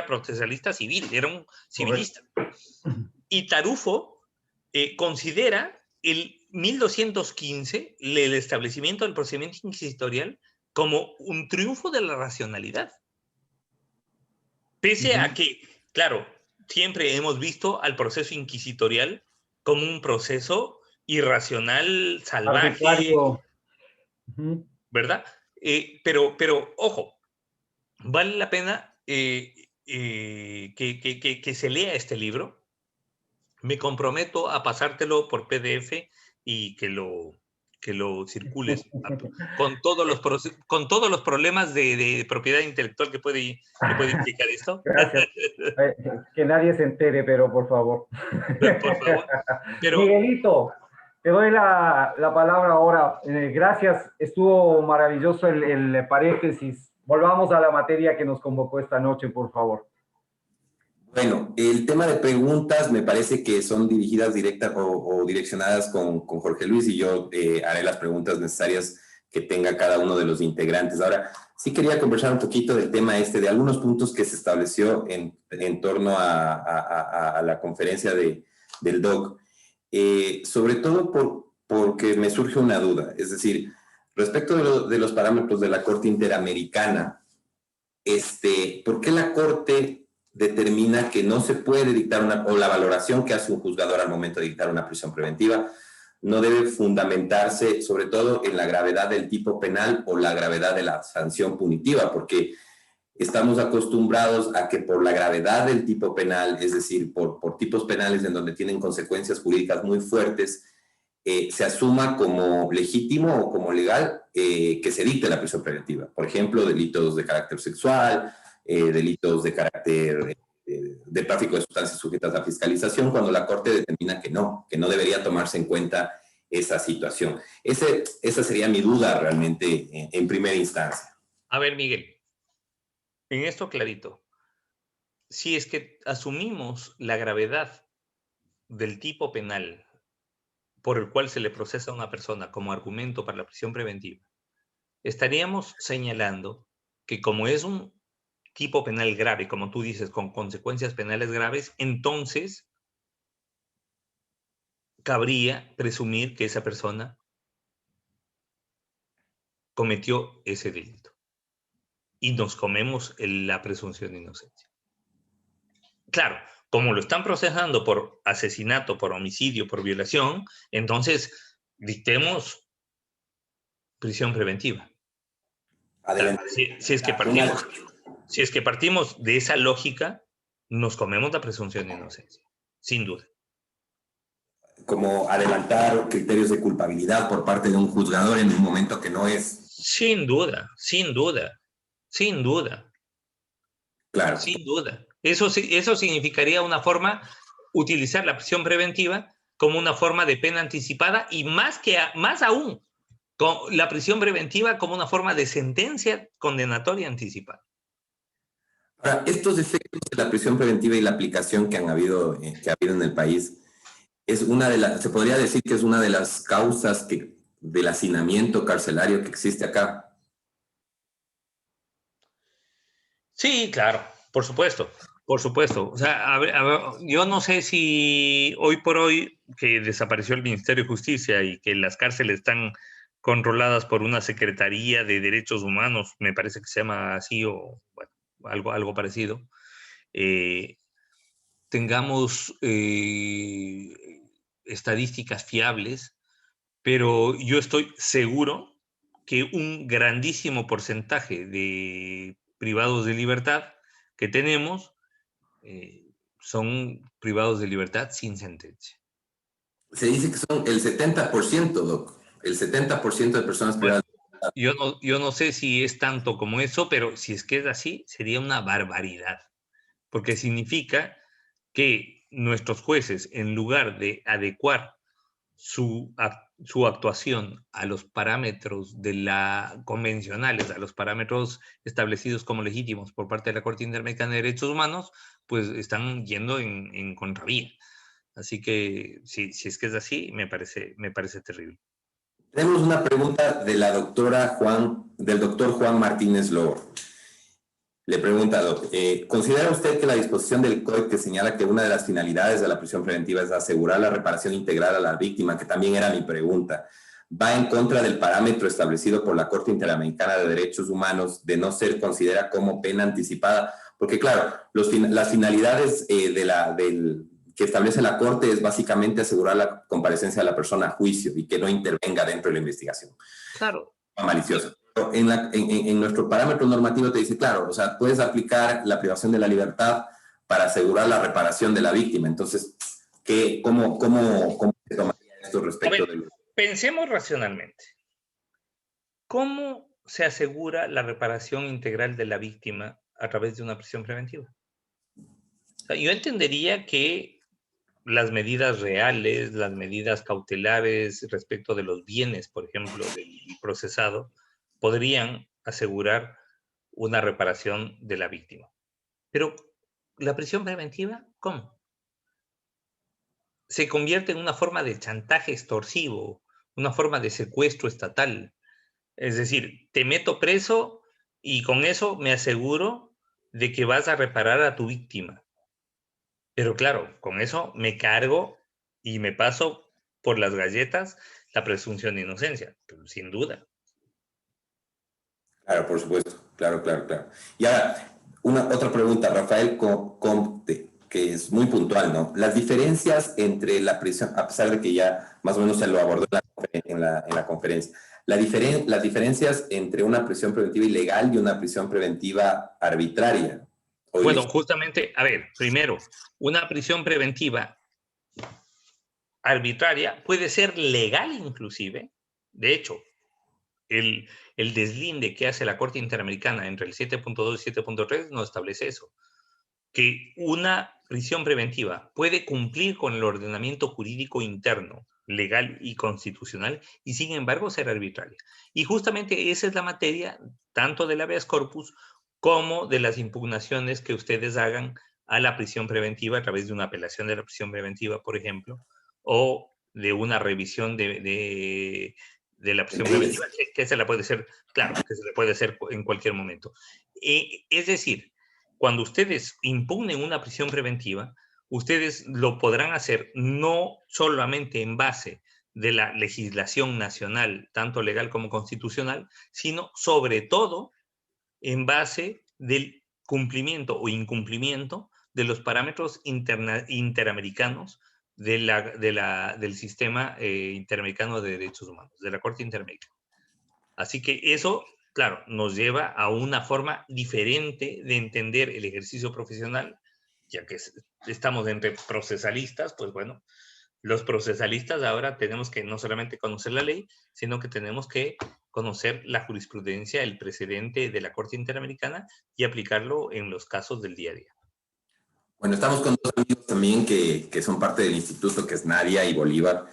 procesalista civil, era un civilista. Y Tarufo considera el 1215, el establecimiento del procedimiento inquisitorial, como un triunfo de la racionalidad. Pese a que, claro, siempre hemos visto al proceso inquisitorial como un proceso irracional, salvaje, ¿verdad? Pero, ojo, vale la pena que se lea este libro. Me comprometo a pasártelo por PDF y que lo circules con todos los problemas de propiedad intelectual que puede implicar esto. Gracias. Que nadie se entere, pero por favor. Por favor. Pero, Miguelito, te doy la palabra ahora. Gracias, estuvo maravilloso el paréntesis. Volvamos a la materia que nos convocó esta noche, por favor. Bueno, el tema de preguntas me parece que son dirigidas directas o direccionadas con Jorge Luis, y yo haré las preguntas necesarias que tenga cada uno de los integrantes. Ahora, sí quería conversar un poquito del tema de algunos puntos que se estableció en torno a la conferencia del DOC, sobre todo porque me surge una duda, es decir, respecto de los parámetros de la Corte Interamericana, ¿por qué la Corte determina que no se puede dictar o la valoración que hace un juzgador al momento de dictar una prisión preventiva no debe fundamentarse sobre todo en la gravedad del tipo penal o la gravedad de la sanción punitiva? Porque estamos acostumbrados a que por la gravedad del tipo penal, es decir, por tipos penales en donde tienen consecuencias jurídicas muy fuertes, se asuma como legítimo o como legal que se dicte la prisión preventiva. Por ejemplo, delitos de carácter sexual, delitos de carácter de tráfico de sustancias sujetas a fiscalización, cuando la Corte determina que no debería tomarse en cuenta esa situación. Esa sería mi duda realmente en primera instancia. A ver, Miguel, en esto clarito, si es que asumimos la gravedad del tipo penal por el cual se le procesa a una persona como argumento para la prisión preventiva, estaríamos señalando que como es un tipo penal grave, como tú dices, con consecuencias penales graves, entonces cabría presumir que esa persona cometió ese delito. Y nos comemos la presunción de inocencia. Claro, como lo están procesando por asesinato, por homicidio, por violación, entonces dictemos prisión preventiva. Adelante. Si es que partimos de esa lógica, nos comemos la presunción de inocencia, sin duda. Como adelantar criterios de culpabilidad por parte de un juzgador en un momento que no es. Sin duda, sin duda, sin duda. Claro. Sin duda. Eso significaría utilizar la prisión preventiva como una forma de pena anticipada y más aún, con la prisión preventiva como una forma de sentencia condenatoria anticipada. Ahora, estos efectos de la prisión preventiva y la aplicación que ha habido en el país, se podría decir que es una de las causas del hacinamiento carcelario que existe acá. Sí, claro, por supuesto. Por supuesto. O sea, a ver, yo no sé si hoy por hoy que desapareció el Ministerio de Justicia y que las cárceles están controladas por una Secretaría de Derechos Humanos, me parece que se llama así o bueno, algo parecido, tengamos estadísticas fiables, pero yo estoy seguro que un grandísimo porcentaje de privados de libertad que tenemos son privados de libertad sin sentencia. Se dice que son el 70%, Doc. El 70% de personas privadas de libertad yo no sé si es tanto como eso, pero si es que es así, sería una barbaridad. Porque significa que nuestros jueces, en lugar de adecuar su actuación a los parámetros convencionales, a los parámetros establecidos como legítimos por parte de la Corte Interamericana de Derechos Humanos, pues están yendo en contravía. Así que si es que es así, me parece terrible. Tenemos una pregunta de del doctor Juan Martínez Lobo. Le pregunta, ¿considera usted que la disposición del COIP que señala que una de las finalidades de la prisión preventiva es asegurar la reparación integral a la víctima, que también era mi pregunta, va en contra del parámetro establecido por la Corte Interamericana de Derechos Humanos de no ser considerada como pena anticipada? Porque claro, las finalidades que establece la Corte es básicamente asegurar la comparecencia de la persona a juicio y que no intervenga dentro de la investigación. Claro. Maliciosa. En nuestro parámetro normativo te dice, claro, o sea, puedes aplicar la privación de la libertad para asegurar la reparación de la víctima. Entonces, ¿cómo se tomaría esto respecto de... Pensemos racionalmente. ¿Cómo se asegura la reparación integral de la víctima a través de una prisión preventiva? O sea, yo entendería que las medidas reales, las medidas cautelares respecto de los bienes, por ejemplo, del procesado, podrían asegurar una reparación de la víctima. Pero la prisión preventiva, ¿cómo? Se convierte en una forma de chantaje extorsivo, una forma de secuestro estatal. Es decir, te meto preso y con eso me aseguro de que vas a reparar a tu víctima. Pero claro, con eso me cargo y me paso por las galletas la presunción de inocencia, sin duda. Claro, por supuesto. Claro. Y ahora, otra pregunta, Rafael Comte, que es muy puntual, ¿no? Las diferencias entre la prisión, a pesar de que ya más o menos se lo abordó en la conferencia, las diferencias entre una prisión preventiva ilegal y una prisión preventiva arbitraria. Bueno, justamente, a ver, primero, una prisión preventiva arbitraria puede ser legal inclusive. De hecho, el deslinde que hace la Corte Interamericana entre el 7.2 y 7.3 no establece eso. Que una prisión preventiva puede cumplir con el ordenamiento jurídico interno, legal y constitucional, y sin embargo ser arbitraria. Y justamente esa es la materia tanto del habeas corpus como de las impugnaciones que ustedes hagan a la prisión preventiva a través de una apelación de la prisión preventiva, por ejemplo, o de una revisión de la prisión preventiva, que se la puede hacer, claro, que se la puede hacer en cualquier momento. Es decir, cuando ustedes impugnen una prisión preventiva, ustedes lo podrán hacer no solamente en base de la legislación nacional, tanto legal como constitucional, sino sobre todo en base del cumplimiento o incumplimiento de los parámetros interamericanos del sistema interamericano de derechos humanos, de la Corte Interamericana. Así que eso, claro, nos lleva a una forma diferente de entender el ejercicio profesional, ya que estamos entre procesalistas, pues bueno, los procesalistas ahora tenemos que no solamente conocer la ley, sino que tenemos que conocer la jurisprudencia, el precedente de la Corte Interamericana y aplicarlo en los casos del día a día. Bueno, estamos con dos amigos también que son parte del instituto, que es Nadia y Bolívar.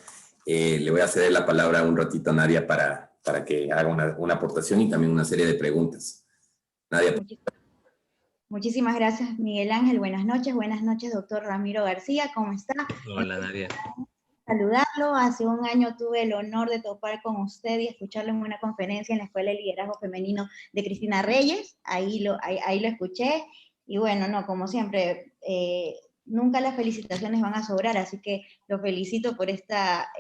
Le voy a ceder la palabra un ratito a Nadia para que haga una aportación y también una serie de preguntas. Nadia. Muchísimas gracias, Miguel Ángel. Buenas noches, doctor Ramiro García. ¿Cómo está? Hola, Nadia. Saludarlo. Hace un año tuve el honor de topar con usted y escucharlo en una conferencia en la Escuela de Liderazgo Femenino de Cristina Reyes. Ahí lo escuché. Y bueno, no, como siempre, nunca las felicitaciones van a sobrar, así que lo felicito por esta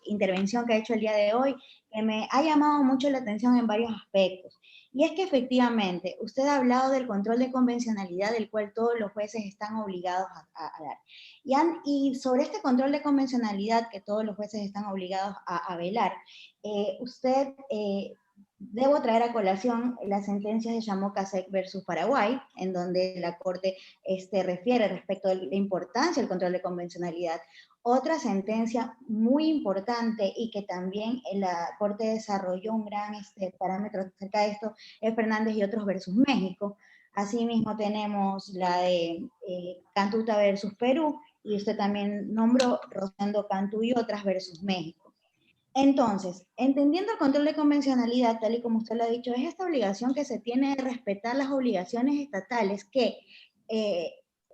intervención que ha hecho el día de hoy, que me ha llamado mucho la atención en varios aspectos. Y es que efectivamente, usted ha hablado del control de convencionalidad del cual todos los jueces están obligados a dar. Y sobre este control de convencionalidad que todos los jueces están obligados a velar, usted debo traer a colación las sentencias de Chamó-Casec versus Paraguay, en donde la Corte refiere respecto de la importancia del control de convencionalidad. Otra sentencia muy importante y que también la Corte desarrolló un gran parámetro acerca de esto es Fernández y otros versus México. Asimismo tenemos la de Cantuta versus Perú, y usted también nombró Rosendo Cantú y otras versus México. Entonces, entendiendo el control de convencionalidad, tal y como usted lo ha dicho, es esta obligación que se tiene de respetar las obligaciones estatales que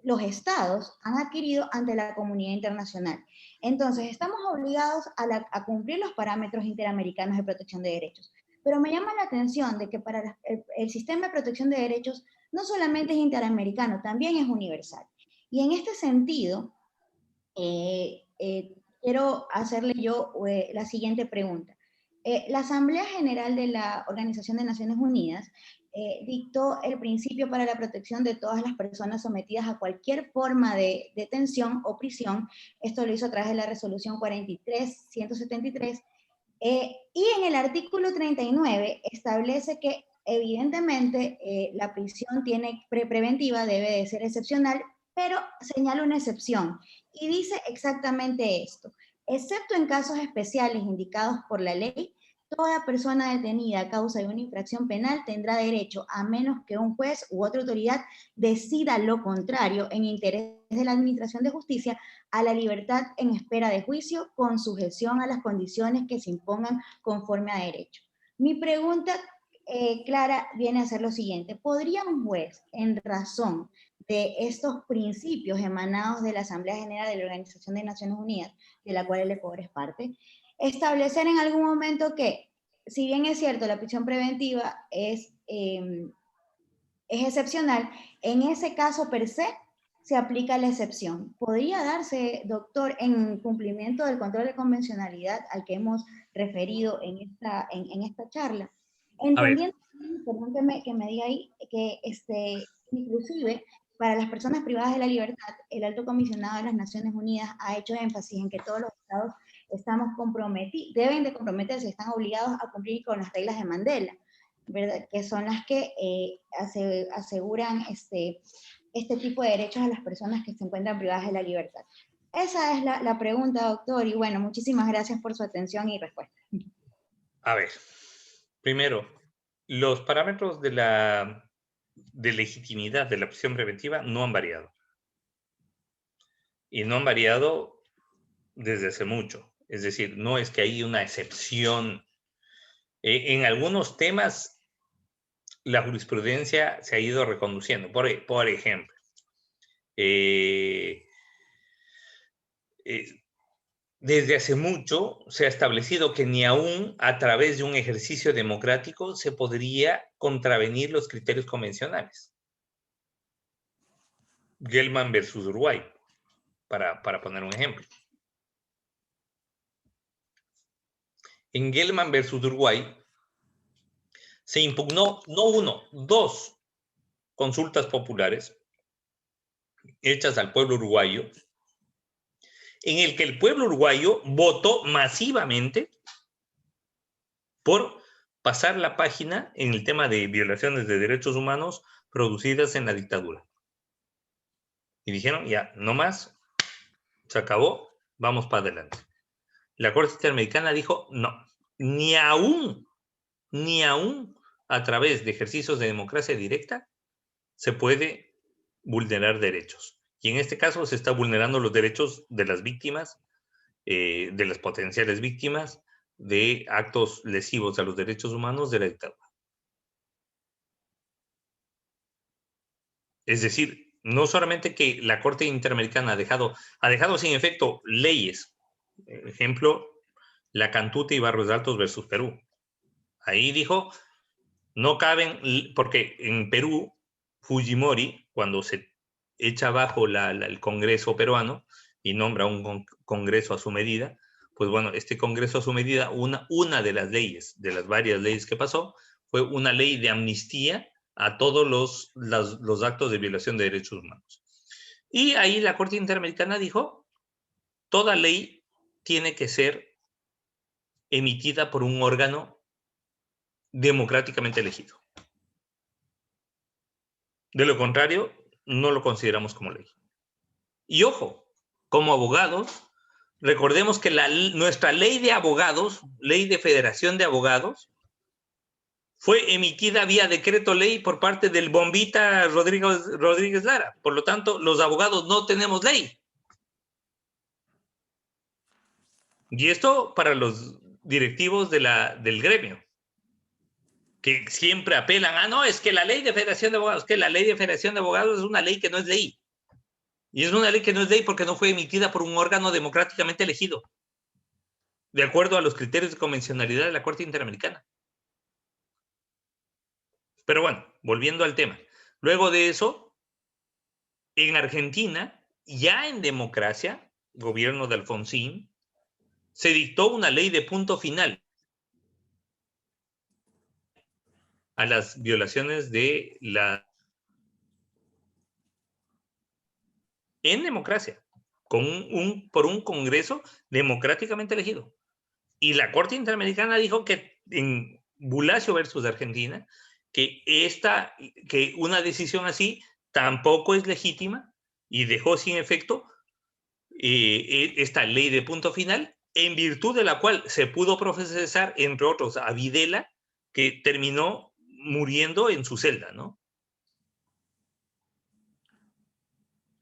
los estados han adquirido ante la comunidad internacional. Entonces, estamos obligados a cumplir los parámetros interamericanos de protección de derechos. Pero me llama la atención de que para el sistema de protección de derechos no solamente es interamericano, también es universal. Y en este sentido, quiero hacerle yo la siguiente pregunta. La Asamblea General de la Organización de Naciones Unidas dictó el principio para la protección de todas las personas sometidas a cualquier forma de detención o prisión. Esto lo hizo a través de la resolución 43-173. Y en el artículo 39 establece que evidentemente la prisión preventiva debe de ser excepcional, pero señala una excepción y dice exactamente esto: excepto en casos especiales indicados por la ley, toda persona detenida a causa de una infracción penal tendrá derecho, a menos que un juez u otra autoridad decida lo contrario en interés de la administración de justicia, a la libertad en espera de juicio con sujeción a las condiciones que se impongan conforme a derecho. Mi pregunta clara viene a ser lo siguiente: ¿podría un juez, en razón de estos principios emanados de la Asamblea General de la Organización de Naciones Unidas, de la cual el Ecuador es parte, establecer en algún momento que, si bien es cierto, la prisión preventiva es excepcional, en ese caso per se se aplica la excepción? ¿Podría darse, doctor, en cumplimiento del control de convencionalidad al que hemos referido en esta charla? Entendiendo, perdón que me diga ahí, que inclusive para las personas privadas de la libertad, el Alto Comisionado de las Naciones Unidas ha hecho énfasis en que todos los estados deben de comprometerse, están obligados a cumplir con las reglas de Mandela, ¿verdad? Que son las que aseguran este tipo de derechos a las personas que se encuentran privadas de la libertad. Esa es la pregunta, doctor, y bueno, muchísimas gracias por su atención y respuesta. A ver, primero, los parámetros de legitimidad de la prisión preventiva no han variado. Y no han variado desde hace mucho. Es decir, no es que hay una excepción. En algunos temas, la jurisprudencia se ha ido reconduciendo. Por ejemplo, desde hace mucho se ha establecido que ni aún a través de un ejercicio democrático se podría contravenir los criterios convencionales. Gelman versus Uruguay, para poner un ejemplo. En Gelman versus Uruguay se impugnó no uno, dos consultas populares hechas al pueblo uruguayo, en el que el pueblo uruguayo votó masivamente por pasar la página en el tema de violaciones de derechos humanos producidas en la dictadura. Y dijeron, ya, no más, se acabó, vamos para adelante. La Corte Interamericana dijo, no, ni aún a través de ejercicios de democracia directa se puede vulnerar derechos. Y en este caso se está vulnerando los derechos de las víctimas, de las potenciales víctimas de actos lesivos a los derechos humanos de la dictadura. Es decir, no solamente que la Corte Interamericana ha dejado sin efecto leyes, ejemplo, la Cantuta y Barrios Altos versus Perú. Ahí dijo, no caben, porque en Perú, Fujimori, cuando se echa abajo el Congreso peruano y nombra un Congreso a su medida, pues bueno, este Congreso a su medida, una de las leyes, de las varias leyes que pasó, fue una ley de amnistía a todos los actos de violación de derechos humanos. Y ahí la Corte Interamericana dijo, toda ley tiene que ser emitida por un órgano democráticamente elegido. De lo contrario, no lo consideramos como ley. Y ojo, como abogados, recordemos que nuestra ley de abogados, ley de federación de abogados, fue emitida vía decreto ley por parte del bombita Rodríguez Lara. Por lo tanto, los abogados no tenemos ley. Y esto para los directivos del gremio, que siempre apelan, no, es que la ley de federación de abogados, que la ley de federación de abogados es una ley que no es ley. Y es una ley que no es ley porque no fue emitida por un órgano democráticamente elegido, de acuerdo a los criterios de convencionalidad de la Corte Interamericana. Pero bueno, volviendo al tema. Luego de eso, en Argentina, ya en democracia, gobierno de Alfonsín, se dictó una ley de punto final a las violaciones de en democracia, por un Congreso democráticamente elegido. Y la Corte Interamericana dijo que en Bulacio versus Argentina, que una decisión así tampoco es legítima y dejó sin efecto esta ley de punto final, en virtud de la cual se pudo procesar, entre otros, a Videla, que terminó muriendo en su celda, ¿no?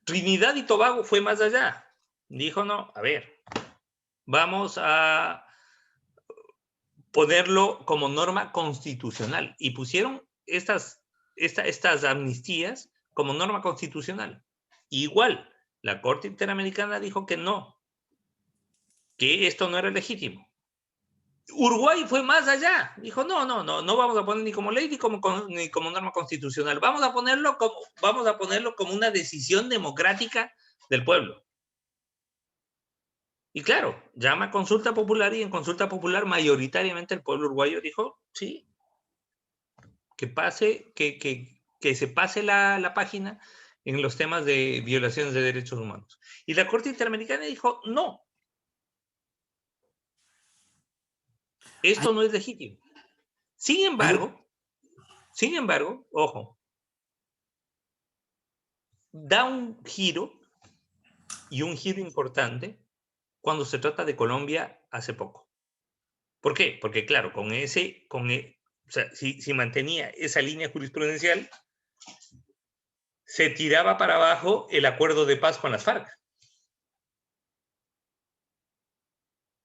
Trinidad y Tobago fue más allá. Dijo, no, a ver, vamos a ponerlo como norma constitucional. Y pusieron estas amnistías como norma constitucional. Igual, la Corte Interamericana dijo que no, que esto no era legítimo. Uruguay fue más allá. Dijo, no vamos a poner ni como ley ni como norma constitucional. Vamos a ponerlo como una decisión democrática del pueblo. Y claro, llama a consulta popular y en consulta popular mayoritariamente el pueblo uruguayo dijo, sí, que se pase la página en los temas de violaciones de derechos humanos. Y la Corte Interamericana dijo, no, esto no es legítimo. Sin embargo, ojo, da un giro, y un giro importante, cuando se trata de Colombia hace poco. ¿Por qué? Porque claro, o sea, si mantenía esa línea jurisprudencial, se tiraba para abajo el acuerdo de paz con las FARC.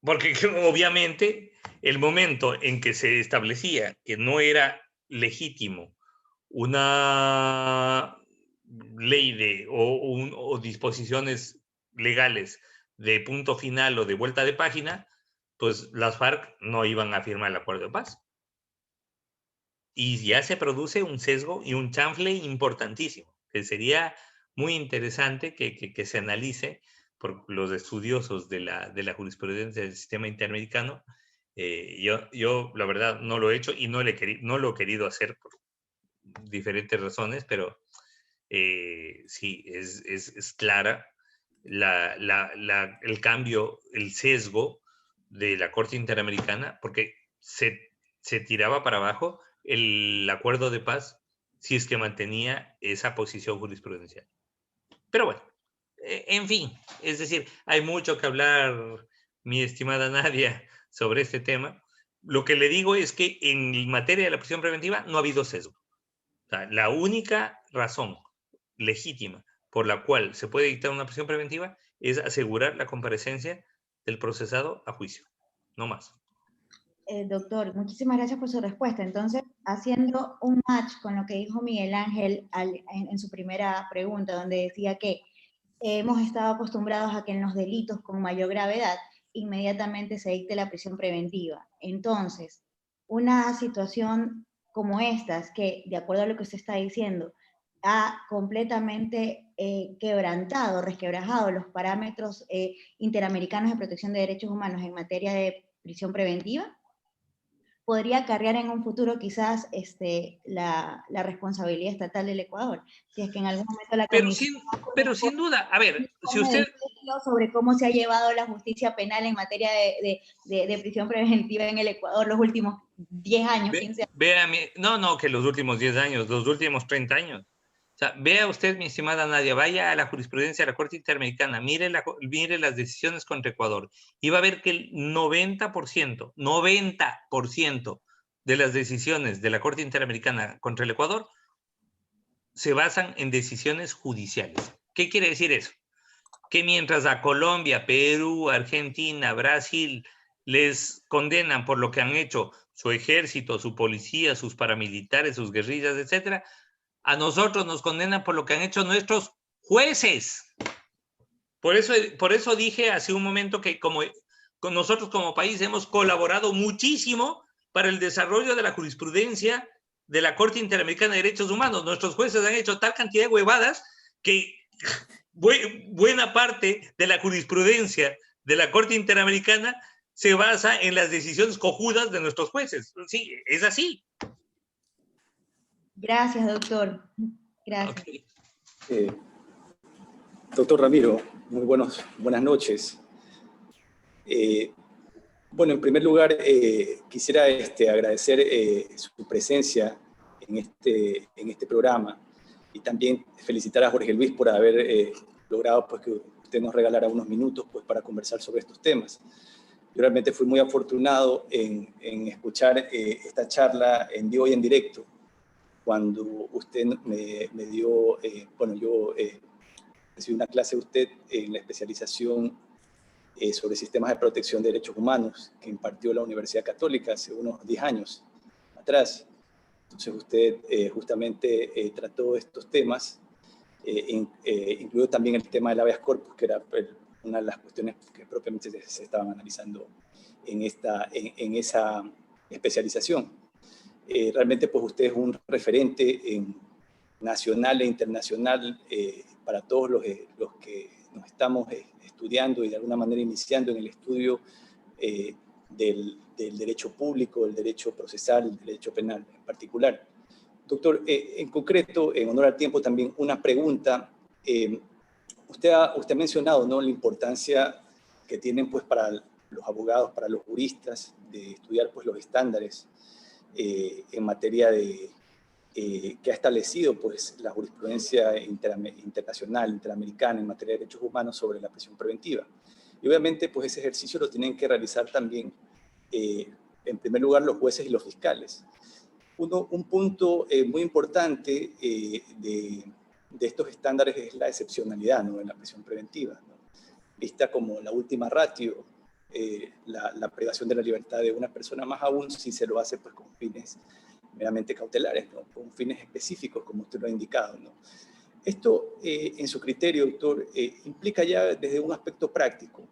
Porque obviamente el momento en que se establecía que no era legítimo una ley o disposiciones legales de punto final o de vuelta de página, pues las FARC no iban a firmar el acuerdo de paz. Y ya se produce un sesgo y un chanfle importantísimo, que sería muy interesante que se analice por los estudiosos de la jurisprudencia del sistema interamericano. Yo, la verdad, no lo he hecho y no lo he querido hacer por diferentes razones, pero sí, es clara el cambio, el sesgo de la Corte Interamericana, porque se tiraba para abajo el acuerdo de paz si es que mantenía esa posición jurisprudencial. Pero bueno, en fin, es decir, hay mucho que hablar, mi estimada Nadia, sobre este tema. Lo que le digo es que en materia de la prisión preventiva no ha habido sesgo. O sea, la única razón legítima por la cual se puede dictar una prisión preventiva es asegurar la comparecencia del procesado a juicio, no más. Doctor, muchísimas gracias por su respuesta. Entonces, haciendo un match con lo que dijo Miguel Ángel en su primera pregunta, donde decía que hemos estado acostumbrados a que en los delitos con mayor gravedad inmediatamente se dicte la prisión preventiva. Entonces, una situación como estas, que de acuerdo a lo que usted está diciendo, ha completamente quebrantado, resquebrajado los parámetros interamericanos de protección de derechos humanos en materia de prisión preventiva. podría acarrear en un futuro quizás la responsabilidad estatal del Ecuador. Si es que en algún momento la comisión... Pero sin duda, a ver, si usted... sobre cómo se ha llevado la justicia penal en materia de prisión preventiva en el Ecuador los últimos 10 años, 15 años. No, que los últimos 10 años, los últimos 30 años. O sea, vea usted, mi estimada Nadia, vaya a la jurisprudencia de la Corte Interamericana, mire las decisiones contra Ecuador, y va a ver que el 90% de las decisiones de la Corte Interamericana contra el Ecuador se basan en decisiones judiciales. ¿Qué quiere decir eso? Que mientras a Colombia, Perú, Argentina, Brasil les condenan por lo que han hecho su ejército, su policía, sus paramilitares, sus guerrillas, etcétera, a nosotros nos condenan por lo que han hecho nuestros jueces. Por eso dije hace un momento que nosotros como país hemos colaborado muchísimo para el desarrollo de la jurisprudencia de la Corte Interamericana de Derechos Humanos. Nuestros jueces han hecho tal cantidad de huevadas que buena parte de la jurisprudencia de la Corte Interamericana se basa en las decisiones cojudas de nuestros jueces. Sí, es así. Gracias, doctor. Gracias. Okay. Doctor Ramiro, muy buenas noches. Bueno, en primer lugar, quisiera agradecer su presencia en este programa y también felicitar a Jorge Luis por haber logrado pues, que usted nos regalara unos minutos pues, para conversar sobre estos temas. Yo realmente fui muy afortunado en escuchar esta charla en vivo y en directo cuando usted me dio, yo recibí una clase de usted en la especialización sobre sistemas de protección de derechos humanos que impartió la Universidad Católica hace unos 10 años atrás. Entonces usted justamente trató estos temas, incluido también el tema del habeas corpus, que era una de las cuestiones que propiamente se estaban analizando en esa especialización. Realmente pues usted es un referente nacional e internacional para todos los que nos estamos estudiando y de alguna manera iniciando en el estudio del derecho público, del derecho procesal, el derecho penal en particular. Doctor, en concreto, en honor al tiempo también una pregunta. Usted ha mencionado, ¿no?, la importancia que tienen pues, para los abogados, para los juristas, de estudiar pues, los estándares en materia que ha establecido pues, la jurisprudencia internacional, interamericana en materia de derechos humanos sobre la prisión preventiva. Y obviamente pues, ese ejercicio lo tienen que realizar también, en primer lugar, los jueces y los fiscales. Un punto muy importante de estos estándares es la excepcionalidad, ¿no?, en la prisión preventiva, ¿no?, vista como la última ratio, la privación de la libertad de una persona, más aún si se lo hace pues, con fines meramente cautelares, ¿no?, con fines específicos, como usted lo ha indicado, ¿no? Esto, en su criterio, doctor, implica ya desde un aspecto práctico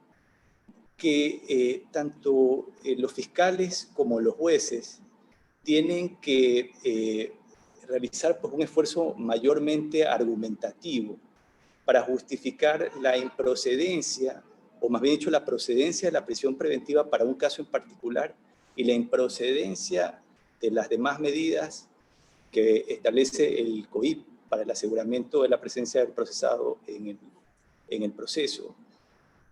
que tanto los fiscales como los jueces tienen que realizar pues, un esfuerzo mayormente argumentativo para justificar la improcedencia, o más bien dicho, la procedencia de la prisión preventiva para un caso en particular y la improcedencia de las demás medidas que establece el COIP para el aseguramiento de la presencia del procesado en el proceso.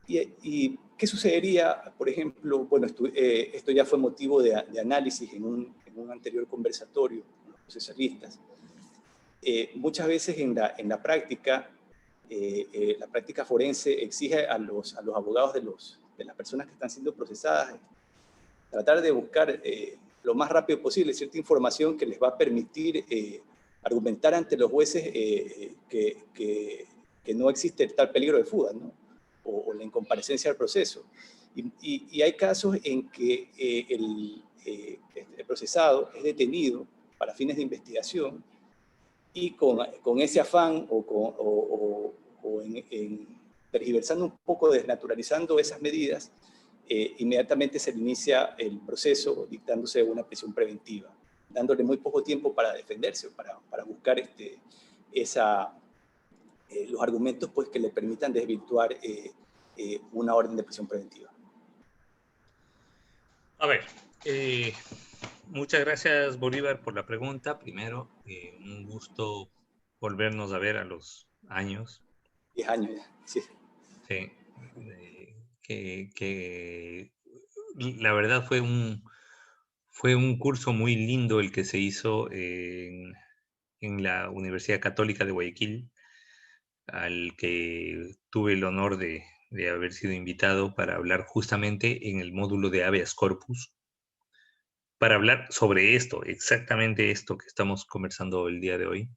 ¿Y qué sucedería, por ejemplo? Bueno, esto ya fue motivo de análisis en un anterior conversatorio con los procesalistas. Muchas veces en la práctica forense exige a los abogados de las personas que están siendo procesadas tratar de buscar lo más rápido posible cierta información que les va a permitir argumentar ante los jueces que no existe tal peligro de fuga, ¿no?, o la incomparecencia del proceso. Y hay casos en que el procesado es detenido para fines de investigación y con ese afán o tergiversando un poco, desnaturalizando esas medidas, inmediatamente se inicia el proceso dictándose una prisión preventiva, dándole muy poco tiempo para defenderse, para buscar los argumentos pues, que le permitan desvirtuar una orden de prisión preventiva. A ver, Muchas gracias, Bolívar, por la pregunta. Primero, un gusto volvernos a ver a los años. 10 años ya, sí. Sí, que la verdad fue un curso muy lindo el que se hizo en la Universidad Católica de Guayaquil, al que tuve el honor de haber sido invitado para hablar justamente en el módulo de habeas corpus, para hablar sobre esto, exactamente esto que estamos conversando el día de hoy,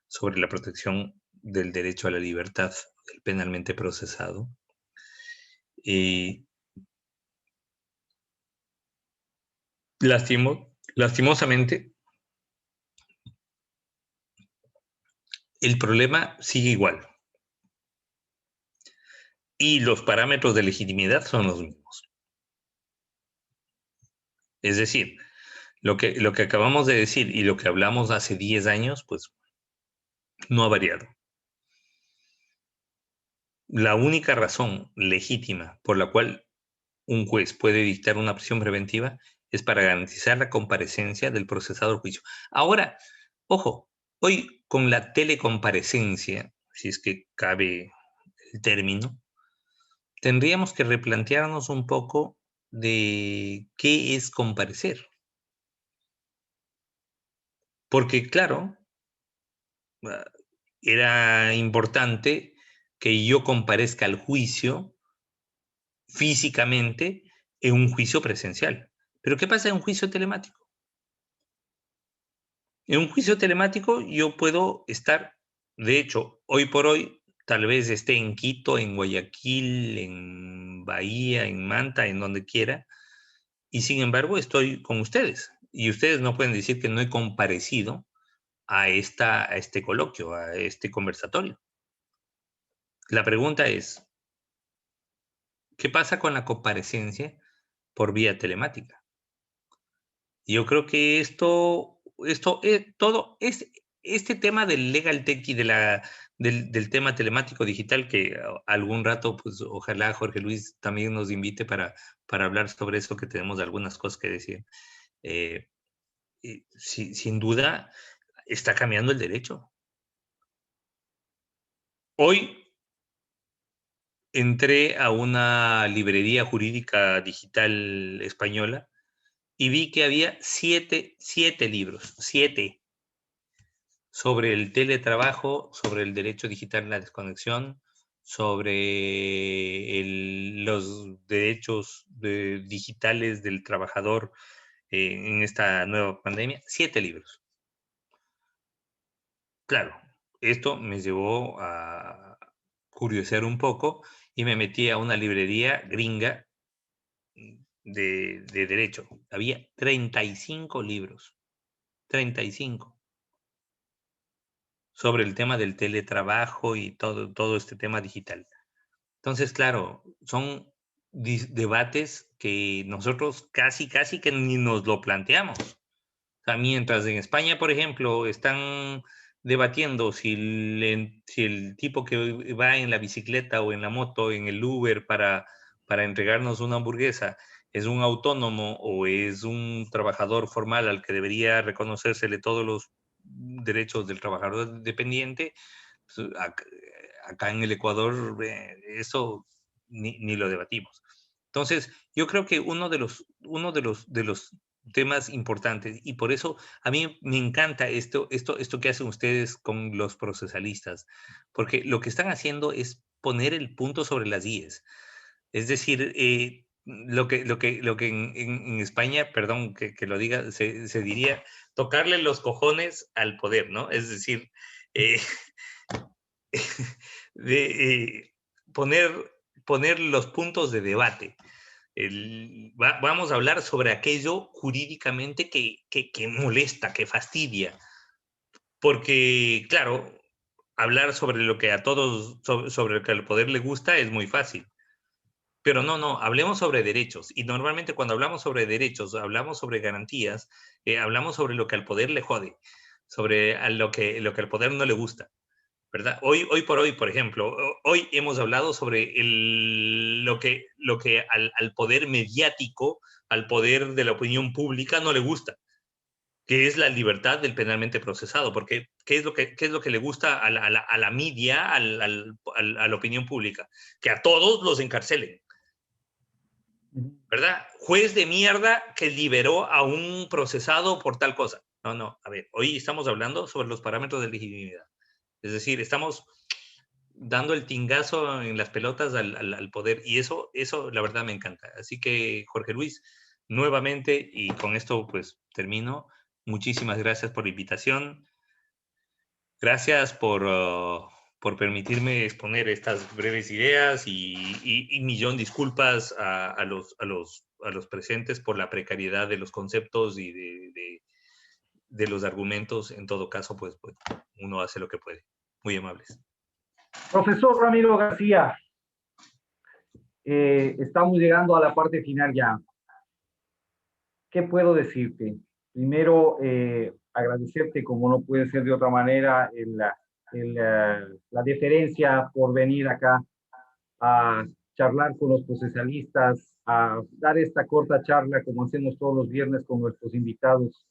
sobre la protección del derecho a la libertad del penalmente procesado. Y lastimosamente, el problema sigue igual. Y los parámetros de legitimidad son los mismos. Es decir, lo que acabamos de decir y lo que hablamos hace 10 años, pues no ha variado. La única razón legítima por la cual un juez puede dictar una prisión preventiva es para garantizar la comparecencia del procesado al juicio. Ahora, ojo, hoy con la telecomparecencia, si es que cabe el término, tendríamos que replantearnos un poco de qué es comparecer. Porque, claro, era importante que yo comparezca al juicio físicamente en un juicio presencial. Pero ¿qué pasa en un juicio telemático? En un juicio telemático yo puedo estar, de hecho, hoy por hoy, tal vez esté en Quito, en Guayaquil, en Bahía, en Manta, en donde quiera, y sin embargo estoy con ustedes. Y ustedes no pueden decir que no he comparecido a este coloquio, a este conversatorio. La pregunta es, ¿qué pasa con la comparecencia por vía telemática? Yo creo que todo este tema del legal tech y del tema telemático digital, que algún rato, pues ojalá Jorge Luis también nos invite para hablar sobre eso, que tenemos algunas cosas que decir. Sin duda, está cambiando el derecho. Hoy entré a una librería jurídica digital española y vi que había siete libros, 7, sobre el teletrabajo, sobre el derecho digital en la desconexión, sobre los derechos digitales del trabajador en esta nueva pandemia. 7 libros. Claro, esto me llevó a curiosear un poco y me metí a una librería gringa de derecho. Había 35 libros, 35, sobre el tema del teletrabajo y todo este tema digital. Entonces, claro, son debates que nosotros casi que ni nos lo planteamos. O sea, mientras en España, por ejemplo, están debatiendo si el tipo que va en la bicicleta o en la moto, en el Uber para entregarnos una hamburguesa, es un autónomo o es un trabajador formal al que debería reconocérsele todos los derechos del trabajador dependiente, pues, acá en el Ecuador eso ni lo debatimos. Entonces, yo creo que uno de los temas importantes, y por eso a mí me encanta esto que hacen ustedes con los procesalistas, porque lo que están haciendo es poner el punto sobre las IES. Es decir, lo que en España, perdón que lo diga, se diría tocarle los cojones al poder, ¿no? Es decir, eh, de poner los puntos de debate. Vamos a hablar sobre aquello jurídicamente que molesta, que fastidia. Porque, claro, hablar sobre lo que a todos, sobre lo que al poder le gusta es muy fácil. Pero no, hablemos sobre derechos. Y normalmente cuando hablamos sobre derechos, hablamos sobre garantías, hablamos sobre lo que al poder le jode, sobre lo que al poder no le gusta. ¿Verdad? Hoy por hoy, por ejemplo, hoy hemos hablado sobre lo que al poder mediático, al poder de la opinión pública no le gusta. que es la libertad del penalmente procesado, porque ¿qué es lo que le gusta a la media, a la opinión pública? Que a todos los encarcelen, ¿verdad? Juez de mierda que liberó a un procesado por tal cosa. No, a ver, hoy estamos hablando sobre los parámetros de legitimidad. Es decir, estamos dando el tingazo en las pelotas al poder, y eso la verdad me encanta. Así que, Jorge Luis, nuevamente, y con esto pues termino, muchísimas gracias por la invitación. Gracias por permitirme exponer estas breves ideas y millón disculpas a los presentes por la precariedad de los conceptos y de los argumentos. En todo caso, pues uno hace lo que puede. Muy amables. Profesor Ramiro García, estamos llegando a la parte final ya. ¿Qué puedo decirte? Primero, agradecerte, como no puede ser de otra manera, la deferencia por venir acá a charlar con los procesalistas, a dar esta corta charla como hacemos todos los viernes con nuestros invitados,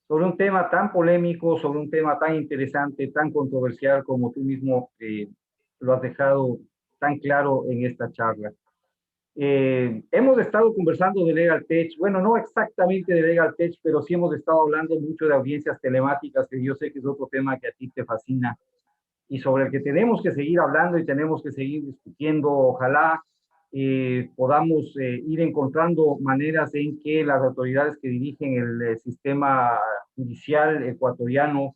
sobre un tema tan polémico, sobre un tema tan interesante, tan controversial como tú mismo lo has dejado tan claro en esta charla. Hemos estado conversando de Legal Tech, bueno, no exactamente de Legal Tech, pero sí hemos estado hablando mucho de audiencias telemáticas, que yo sé que es otro tema que a ti te fascina y sobre el que tenemos que seguir hablando y tenemos que seguir discutiendo. Ojalá podamos ir encontrando maneras en que las autoridades que dirigen el sistema judicial ecuatoriano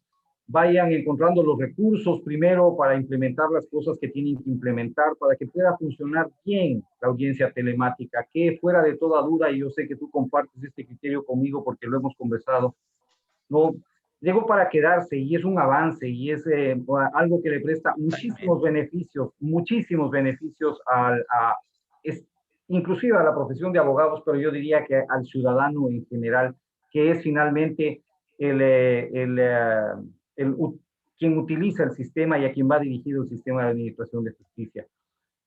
vayan encontrando los recursos primero para implementar las cosas que tienen que implementar, para que pueda funcionar bien la audiencia telemática, que fuera de toda duda, y yo sé que tú compartes este criterio conmigo porque lo hemos conversado, no llegó para quedarse y es un avance y es algo que le presta muchísimos beneficios inclusive a la profesión de abogados, pero yo diría que al ciudadano en general, que es finalmente quien utiliza el sistema y a quien va dirigido el sistema de administración de justicia.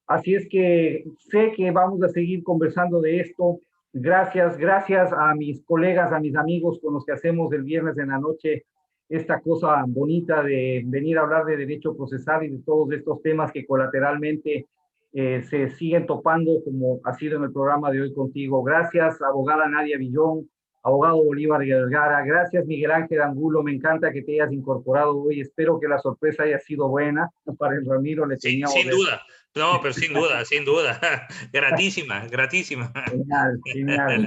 Así es que sé que vamos a seguir conversando de esto. Gracias a mis colegas, a mis amigos con los que hacemos el viernes en la noche esta cosa bonita de venir a hablar de derecho procesal y de todos estos temas que colateralmente se siguen topando, como ha sido en el programa de hoy contigo. Gracias, abogada Nadia Villón, abogado Bolívar Vergara. Gracias, Miguel Ángel Angulo. Me encanta que te hayas incorporado hoy. Espero que la sorpresa haya sido buena. Para el Ramiro le teníamos... Sin duda. No, pero sin duda. Gratísima. Genial.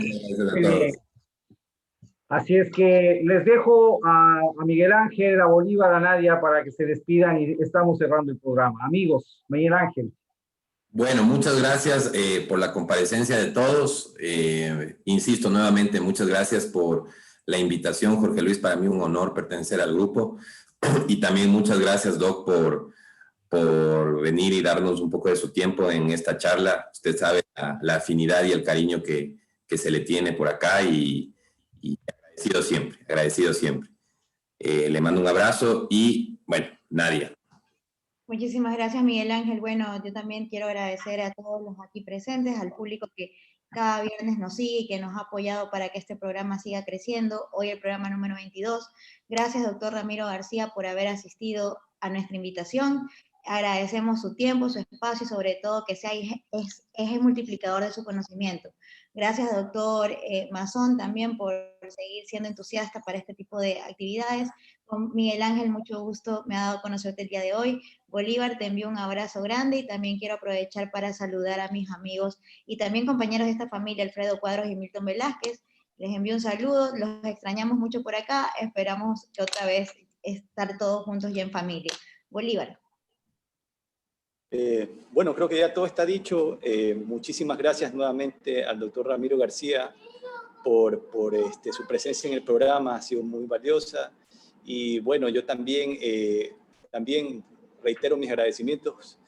Así es que les dejo a Miguel Ángel, a Bolívar, a Nadia para que se despidan y estamos cerrando el programa. Amigos, Miguel Ángel. Bueno, muchas gracias por la comparecencia de todos. Insisto nuevamente, muchas gracias por la invitación, Jorge Luis. Para mí un honor pertenecer al grupo. Y también muchas gracias, Doc, por venir y darnos un poco de su tiempo en esta charla. Usted sabe la afinidad y el cariño que se le tiene por acá y agradecido siempre. Le mando un abrazo y, bueno, Nadia. Muchísimas gracias, Miguel Ángel. Bueno, yo también quiero agradecer a todos los aquí presentes, al público que cada viernes nos sigue y que nos ha apoyado para que este programa siga creciendo. Hoy el programa número 22. Gracias, doctor Ramiro García, por haber asistido a nuestra invitación. Agradecemos su tiempo, su espacio y sobre todo que sea eje multiplicador de su conocimiento. Gracias, doctor Mazón, también por seguir siendo entusiasta para este tipo de actividades. Con Miguel Ángel, mucho gusto, me ha dado a conocerte el día de hoy. Bolívar, te envío un abrazo grande y también quiero aprovechar para saludar a mis amigos y también compañeros de esta familia, Alfredo Cuadros y Milton Velázquez. Les envío un saludo, los extrañamos mucho por acá, esperamos que otra vez estar todos juntos y en familia. Bolívar. Bueno, creo que ya todo está dicho. Muchísimas gracias nuevamente al doctor Ramiro García por su presencia en el programa, ha sido muy valiosa. Y bueno, yo también reitero mis agradecimientos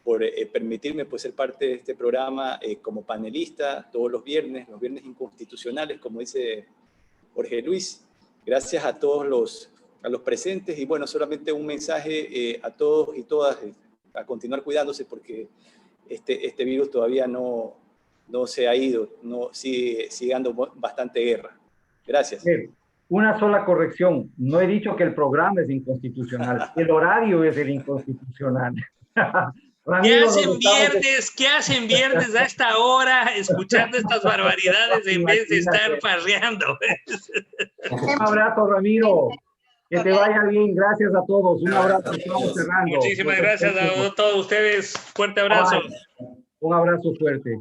por permitirme pues, ser parte de este programa como panelista todos los viernes inconstitucionales, como dice Jorge Luis. Gracias a todos los presentes y bueno, solamente un mensaje a todos y todas a continuar cuidándose porque este virus todavía no se ha ido, sigue dando bastante guerra. Gracias. una sola corrección. No he dicho que el programa es inconstitucional. El horario es el inconstitucional. Ramiro, ¿Qué hacen viernes a esta hora escuchando estas barbaridades en vez de estar farreando? Un abrazo, Ramiro. Que te vaya bien. Gracias a todos. Un abrazo. Estamos cerrando. Muchísimas gracias a todos ustedes. Fuerte abrazo. Un abrazo fuerte.